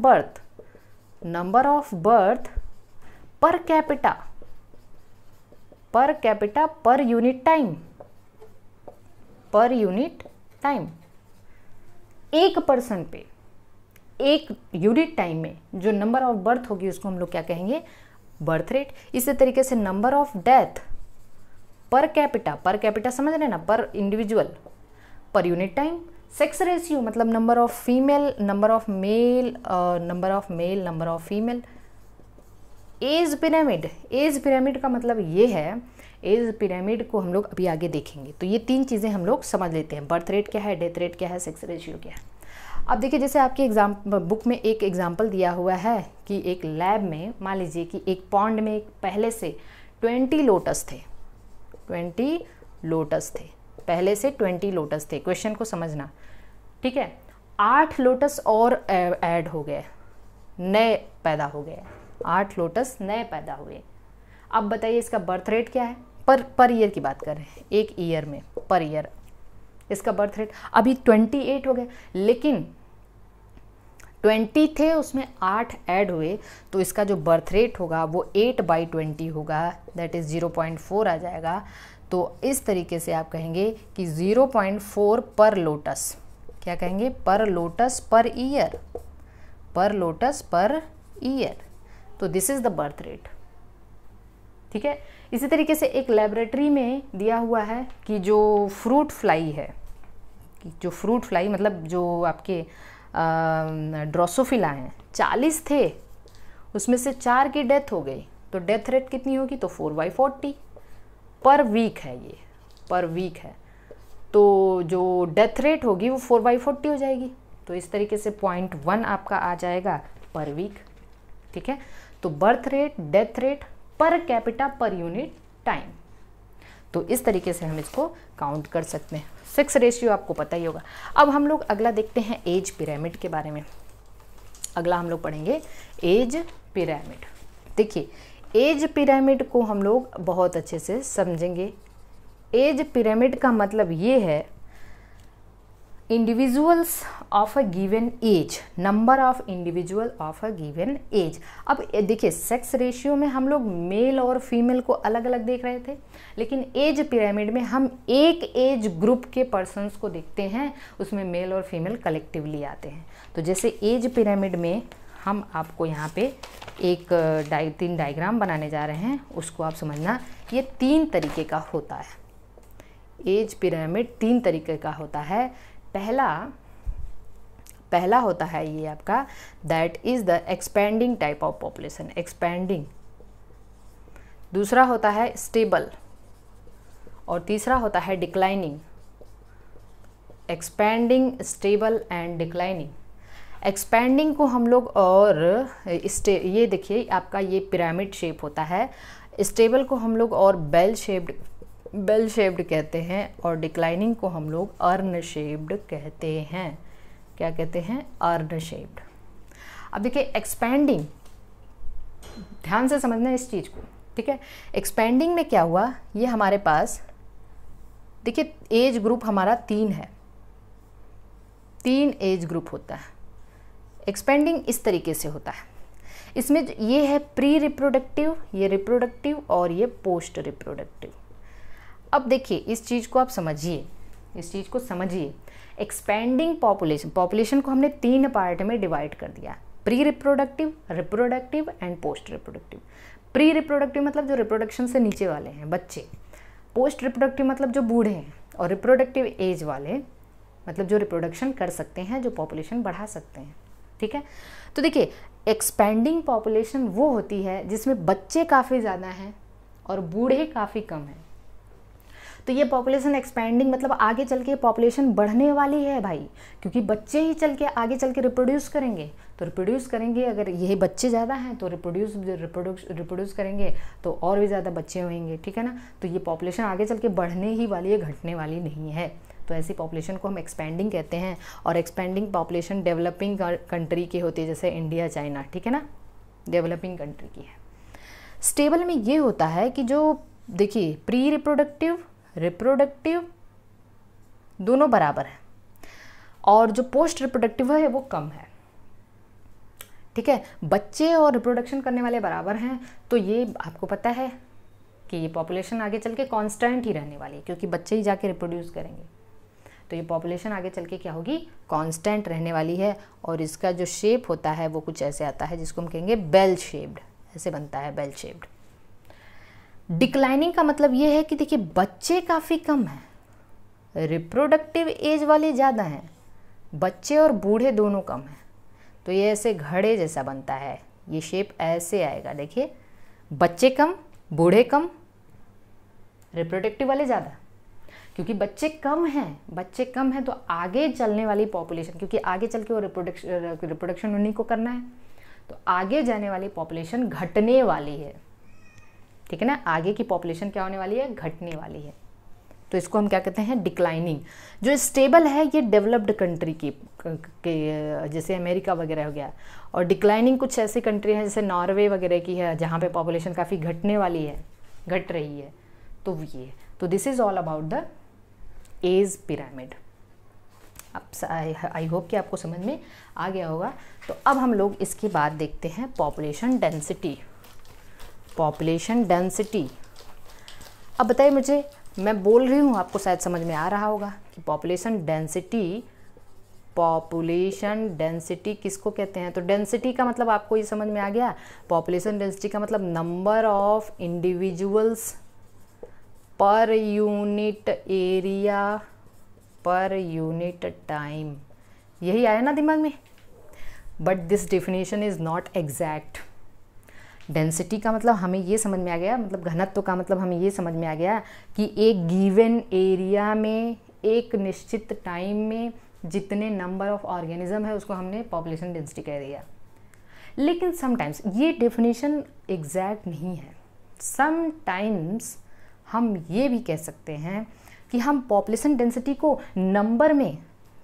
birth per capita पर यूनिट टाइम, एक पर्सन पे एक यूनिट टाइम में जो नंबर ऑफ बर्थ होगी उसको हम लोग क्या कहेंगे? Birth rate. इसी तरीके से number of death per capita समझ रहे हैं ना, per individual, per unit time. Sex ratio मतलब number of female, number of male, number of female. Age pyramid का मतलब ये है, एज पिरामिड को हम लोग अभी आगे देखेंगे। तो ये 3 चीज़ें हम लोग समझ लेते हैं, बर्थ रेट क्या है, डेथ रेट क्या है, सेक्स रेशियो क्या है। अब देखिए जैसे आपके बुक में एक एग्जाम्पल दिया हुआ है कि एक लैब में मान लीजिए कि एक पॉन्ड में पहले से 20 लोटस थे, पहले से 20 लोटस थे। क्वेश्चन को समझना, ठीक है। 8 लोटस और ऐड हो गए, नए पैदा हो गए, 8 लोटस नए पैदा हुए। अब बताइए इसका बर्थ रेट क्या है? पर ईयर की बात कर रहे हैं, एक ईयर में, पर ईयर इसका बर्थ रेट। अभी 28 हो गए, लेकिन 20 थे उसमें 8 ऐड हुए, तो इसका जो बर्थ रेट होगा वो 8/20 होगा, दैट इज़ 0.4 आ जाएगा। तो इस तरीके से आप कहेंगे कि 0.4 पर लोटस, क्या कहेंगे? पर लोटस पर ईयर। तो this is the birth rate, ठीक है। इसी तरीके से एक लेबोरेटरी में दिया हुआ है कि जो फ्रूट फ्लाई है, कि जो फ्रूट फ्लाई मतलब जो आपके ड्रोसोफिला हैं, 40 थे, उसमें से 4 की डेथ हो गई, तो डेथ रेट कितनी होगी? तो 4/40 पर वीक है, ये पर वीक है। तो जो डेथ रेट होगी वो 4/40 हो जाएगी। तो इस तरीके से 0.1 आपका आ जाएगा पर वीक, ठीक है। तो birth rate, death rate, per capita, पर यूनिट टाइम। तो इस तरीके से हम इसको काउंट कर सकते हैं। सेक्स रेशियो आपको पता ही होगा। अब हम लोग अगला देखते हैं एज पिरामिड के बारे में। अगला हम लोग पढ़ेंगे एज पिरामिड। देखिए एज पिरामिड को हम लोग बहुत अच्छे से समझेंगे। एज पिरामिड का मतलब ये है individuals of a given age, number of individual of a given age. अब देखिए सेक्स रेशियो में हम लोग मेल और फीमेल को अलग अलग देख रहे थे, लेकिन एज पिरामिड में हम एक एज ग्रुप के पर्सन्स को देखते हैं, उसमें मेल और फीमेल कलेक्टिवली आते हैं। तो जैसे एज पिरामिड में हम आपको यहाँ पे एक 3 डायग्राम बनाने जा रहे हैं, उसको आप समझना। ये 3 तरीके का होता है। एज पिरामिड 3 तरीके का होता है। पहला होता है ये आपका, that is the expanding type of population, expanding. दूसरा होता है स्टेबल, और तीसरा होता है declining. Expanding, stable and declining. Expanding को हम लोग और ये देखिए आपका ये पिरामिड शेप होता है। स्टेबल को हम लोग और बेल शेप्ड कहते हैं, और डिक्लाइनिंग को हम लोग अर्न शेप्ड कहते हैं। क्या कहते हैं? Earn shaped. अब देखिए एक्सपैंडिंग, ध्यान से समझना इस चीज़ को, ठीक है। एक्सपैंडिंग में क्या हुआ, ये हमारे पास देखिए एज ग्रुप हमारा 3 है, 3 एज ग्रुप होता है। एक्सपेंडिंग इस तरीके से होता है, इसमें ये है प्री रिप्रोडक्टिव, ये रिप्रोडक्टिव और ये पोस्ट रिप्रोडक्टिव। अब देखिए इस चीज़ को आप समझिए, इस चीज़ को समझिए। एक्सपेंडिंग पॉपुलेशन, पॉपुलेशन को हमने 3 पार्ट में डिवाइड कर दिया, pre reproductive, reproductive and post reproductive. Pre reproductive मतलब जो रिप्रोडक्शन से नीचे वाले हैं बच्चे, पोस्ट रिप्रोडक्टिव मतलब जो बूढ़े हैं, और रिप्रोडक्टिव एज वाले मतलब जो रिप्रोडक्शन कर सकते हैं, जो पॉपुलेशन बढ़ा सकते हैं, ठीक है। तो देखिए एक्सपेंडिंग पॉपुलेशन वो होती है जिसमें बच्चे काफ़ी ज़्यादा हैं और बूढ़े काफ़ी कम हैं। तो ये पॉपुलेशन एक्सपेंडिंग मतलब आगे चल के पॉपुलेशन बढ़ने वाली है भाई, क्योंकि बच्चे ही चल के आगे चल के रिप्रोड्यूस करेंगे। तो रिप्रोड्यूस करेंगे, अगर ये बच्चे ज़्यादा हैं तो रिप्रोड्यूस करेंगे तो और भी ज़्यादा बच्चे होंगे, ठीक है ना। तो ये पॉपुलेशन आगे चल के बढ़ने ही वाली है, घटने वाली नहीं है। तो ऐसी पॉपुलेशन को हम एक्सपेंडिंग कहते हैं। और एक्सपेंडिंग पॉपुलेशन डेवलपिंग कंट्री की होती है, जैसे इंडिया, चाइना, ठीक है ना, डेवलपिंग कंट्री की है। स्टेबल में ये होता है कि जो देखिए प्री रिप्रोडक्टिव, रिप्रोडक्टिव दोनों बराबर है और जो पोस्ट रिप्रोडक्टिव है वो कम है, ठीक है। बच्चे और रिप्रोडक्शन करने वाले बराबर हैं, तो ये आपको पता है कि ये पॉपुलेशन आगे चल के कांस्टेंट ही रहने वाली है, क्योंकि बच्चे ही जाके रिप्रोड्यूस करेंगे। तो ये पॉपुलेशन आगे चल के क्या होगी, कांस्टेंट रहने वाली है। और इसका जो शेप होता है वो कुछ ऐसे आता है, जिसको हम कहेंगे बेल शेप्ड, ऐसे बनता है बेल शेप्ड। डिक्लाइनिंग का मतलब ये है कि देखिए बच्चे काफ़ी कम हैं, रिप्रोडक्टिव एज वाले ज़्यादा हैं, बच्चे और बूढ़े दोनों कम हैं। तो ये ऐसे घड़े जैसा बनता है, ये शेप ऐसे आएगा। देखिए बच्चे कम, बूढ़े कम, रिप्रोडक्टिव वाले ज़्यादा। क्योंकि बच्चे कम हैं तो आगे चलने वाली पॉपुलेशन, क्योंकि आगे चल के वो रिप्रोडक्शन उन्हीं को करना है, तो आगे जाने वाली पॉपुलेशन घटने वाली है, ठीक है ना। आगे की पॉपुलेशन क्या होने वाली है, घटने वाली है। तो इसको हम क्या कहते हैं, डिक्लाइनिंग। जो स्टेबल है ये डेवलप्ड कंट्री की जैसे अमेरिका वगैरह हो गया, और डिक्लाइनिंग कुछ ऐसी कंट्री है जैसे नॉर्वे वगैरह की है, जहाँ पे पॉपुलेशन काफ़ी घटने वाली है, घट रही है। तो ये तो this is all about the age pyramid. अब आई होप कि आपको समझ में आ गया होगा। तो अब हम लोग इसके बाद देखते हैं पॉपुलेशन डेंसिटी। पॉपुलेशन डेंसिटी, अब बताइए मुझे, मैं बोल रही हूँ आपको शायद समझ में आ रहा होगा कि पॉपुलेशन डेंसिटी किसको कहते हैं। तो डेंसिटी का मतलब आपको ये समझ में आ गया। पॉपुलेशन डेंसिटी का मतलब number of individuals per unit area पर यूनिट टाइम, यही आया ना दिमाग में। But this definition is not exact. Density का मतलब हमें ये समझ में आ गया, मतलब घनत्व का मतलब हमें ये समझ में आ गया कि एक गिवन एरिया में एक निश्चित टाइम में जितने नंबर ऑफ ऑर्गेनिज्म है उसको हमने पॉपुलेशन डेंसिटी कह दिया। लेकिन समटाइम्स ये डेफिनेशन एग्जैक्ट नहीं है। समटाइम्स हम ये भी कह सकते हैं कि हम पॉपुलेशन डेंसिटी को नंबर में,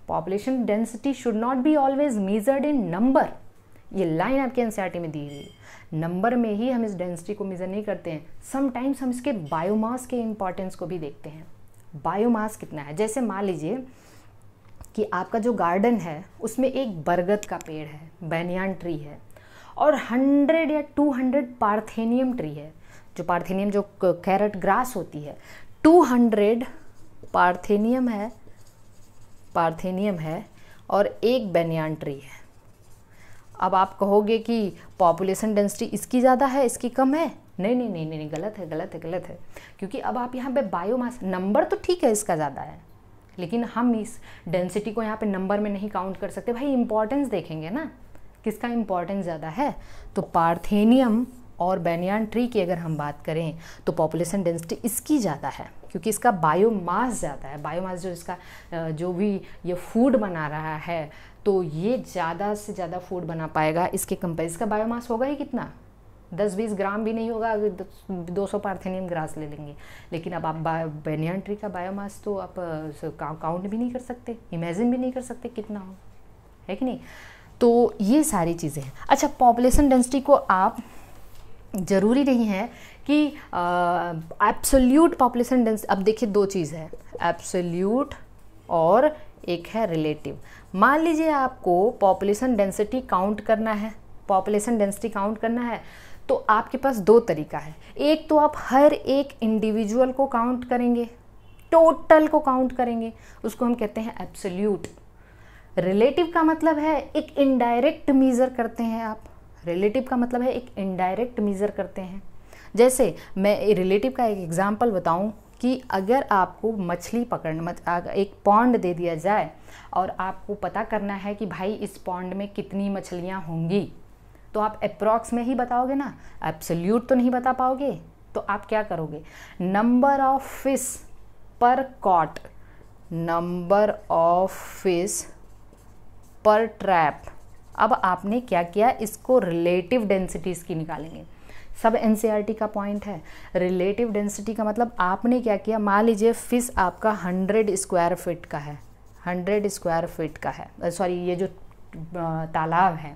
population density should not be always measured in number. ये लाइन आपके एनसीईआरटी में दी हुई है, नंबर में ही हम इस डेंसिटी को मेज़र नहीं करते हैं। समटाइम्स हम इसके बायोमास के इम्पॉर्टेंस को भी देखते हैं। बायोमास कितना है, जैसे मान लीजिए कि आपका जो गार्डन है उसमें एक बरगद का पेड़ है, बैनियान ट्री है, और 100 या 200 पार्थेनियम ट्री है। जो पार्थेनियम जो कैरेट ग्रास होती है, 200 पार्थेनियम है और एक बैनियान ट्री है। अब आप कहोगे कि पॉपुलेशन डेंसिटी इसकी ज़्यादा है, इसकी कम है। नहीं, गलत है। क्योंकि अब आप यहाँ पे बायोमास, नंबर तो ठीक है इसका ज़्यादा है, लेकिन हम इस डेंसिटी को यहाँ पे नंबर में नहीं काउंट कर सकते भाई। इंपॉर्टेंस देखेंगे ना, किसका इंपॉर्टेंस ज़्यादा है। तो पार्थेनियम और बैनियान ट्री की अगर हम बात करें तो पॉपुलेशन डेंसिटी इसकी ज़्यादा है, क्योंकि इसका बायोमास ज़्यादा है। बायोमास जो इसका जो भी ये फूड बना रहा है, तो ये ज़्यादा से ज़्यादा फूड बना पाएगा। इसके कंपेयर इसका बायोमास होगा ही कितना, 10-20 ग्राम भी नहीं होगा अगर 200 पार्थेनियम ग्रास ले लेंगे। लेकिन अब आप बैनियान ट्री का बायोमास तो आप काउंट भी नहीं कर सकते, इमेजिन भी नहीं कर सकते कितना हो, है कि नहीं। तो ये सारी चीज़ें हैं। अच्छा, पॉपुलेशन डेंसिटी को आप ज़रूरी नहीं है कि एब्सोल्यूट पॉपुलेशन डेंसिटी, अब देखिए दो चीज़ है, एब्सोल्यूट और एक है रिलेटिव। मान लीजिए आपको पॉपुलेशन डेंसिटी काउंट करना है, पॉपुलेशन डेंसिटी काउंट करना है, तो आपके पास दो तरीका है। एक तो आप हर एक इंडिविजुअल को काउंट करेंगे, टोटल को काउंट करेंगे, उसको हम कहते हैं एब्सोल्यूट। रिलेटिव का मतलब है एक इनडायरेक्ट मेजर करते हैं आप, रिलेटिव का मतलब है एक इनडायरेक्ट मेजर करते हैं। जैसे मैं रिलेटिव का एक एग्जांपल बताऊं कि अगर आपको मछली पकड़ना, एक पॉन्ड दे दिया जाए और आपको पता करना है कि भाई इस पॉन्ड में कितनी मछलियां होंगी, तो आप अप्रॉक्स में ही बताओगे ना, एब्सोल्यूट तो नहीं बता पाओगे। तो आप क्या करोगे, नंबर ऑफ फिश पर कॉट, नंबर ऑफ फिश पर ट्रैप। अब आपने क्या किया, इसको रिलेटिव डेंसिटीज की निकालेंगे। सब एनसीईआरटी का पॉइंट है। रिलेटिव डेंसिटी का मतलब आपने क्या किया, मान लीजिए फिश आपका 100 स्क्वायर फीट का है, 100 स्क्वायर फीट का है, सॉरी ये जो तालाब है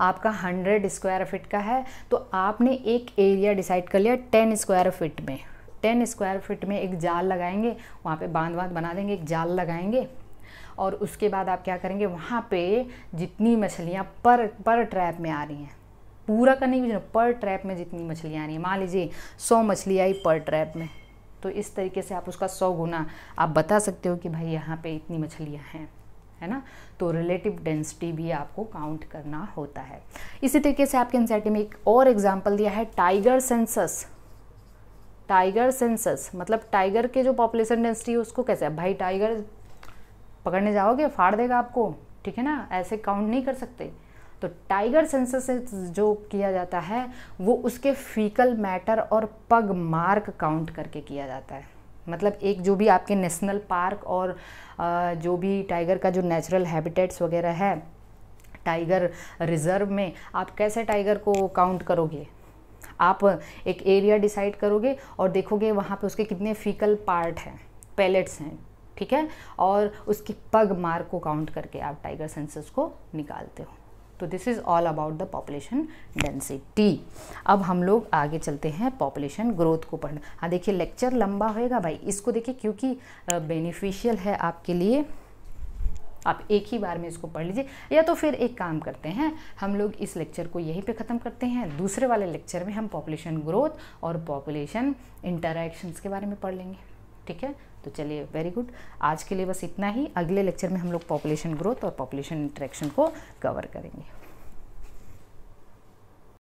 आपका 100 स्क्वायर फीट का है, तो आपने एक एरिया डिसाइड कर लिया 10 स्क्वायर फीट में। 10 स्क्वायर फीट में एक जाल लगाएंगे, वहाँ पे बांध बना देंगे, एक जाल लगाएंगे, और उसके बाद आप क्या करेंगे, वहाँ पे जितनी मछलियाँ पर ट्रैप में आ रही हैं, पूरा करने की, पर ट्रैप में जितनी मछलियाँ आ रही हैं, मान लीजिए 100 मछली आई पर ट्रैप में, तो इस तरीके से आप उसका 100 गुना आप बता सकते हो कि भाई यहाँ पे इतनी मछलियाँ हैं, है ना। तो रिलेटिव डेंसिटी भी आपको काउंट करना होता है। इसी तरीके से आपके एनसीईआरटी में एक और एग्जाम्पल दिया है, टाइगर सेंसस। टाइगर सेंसस मतलब टाइगर के जो पॉपुलेशन डेंसिटी है उसको कैसे, भाई टाइगर पकड़ने जाओगे फाड़ देगा आपको, ठीक है ना, ऐसे काउंट नहीं कर सकते। तो टाइगर सेंसस से जो किया जाता है वो उसके फीकल मैटर और पग मार्क काउंट करके किया जाता है। मतलब एक जो भी आपके नेशनल पार्क और जो भी टाइगर का जो नेचुरल हैबिटेट्स वगैरह है, टाइगर रिजर्व में आप कैसे टाइगर को काउंट करोगे, आप एक एरिया डिसाइड करोगे और देखोगे वहाँ पे उसके कितने फीकल पार्ट हैं, पैलेट्स हैं, ठीक है, और उसकी पग मार्क को काउंट करके आप टाइगर सेंसस को निकालते हो। तो this is all about the population density. अब हम लोग आगे चलते हैं पॉपुलेशन ग्रोथ को पढ़ना। हाँ देखिए लेक्चर लंबा होएगा भाई, इसको देखिए क्योंकि बेनिफिशियल है आपके लिए, आप एक ही बार में इसको पढ़ लीजिए, या तो फिर एक काम करते हैं हम लोग इस लेक्चर को यहीं पे ख़त्म करते हैं, दूसरे वाले लेक्चर में हम पॉपुलेशन ग्रोथ और पॉपुलेशन इंटरैक्शंस के बारे में पढ़ लेंगे, ठीक है। तो चलिए वेरी गुड, आज के लिए बस इतना ही। अगले लेक्चर में हम लोग पॉपुलेशन ग्रोथ और पॉपुलेशन इंटरेक्शन को कवर करेंगे।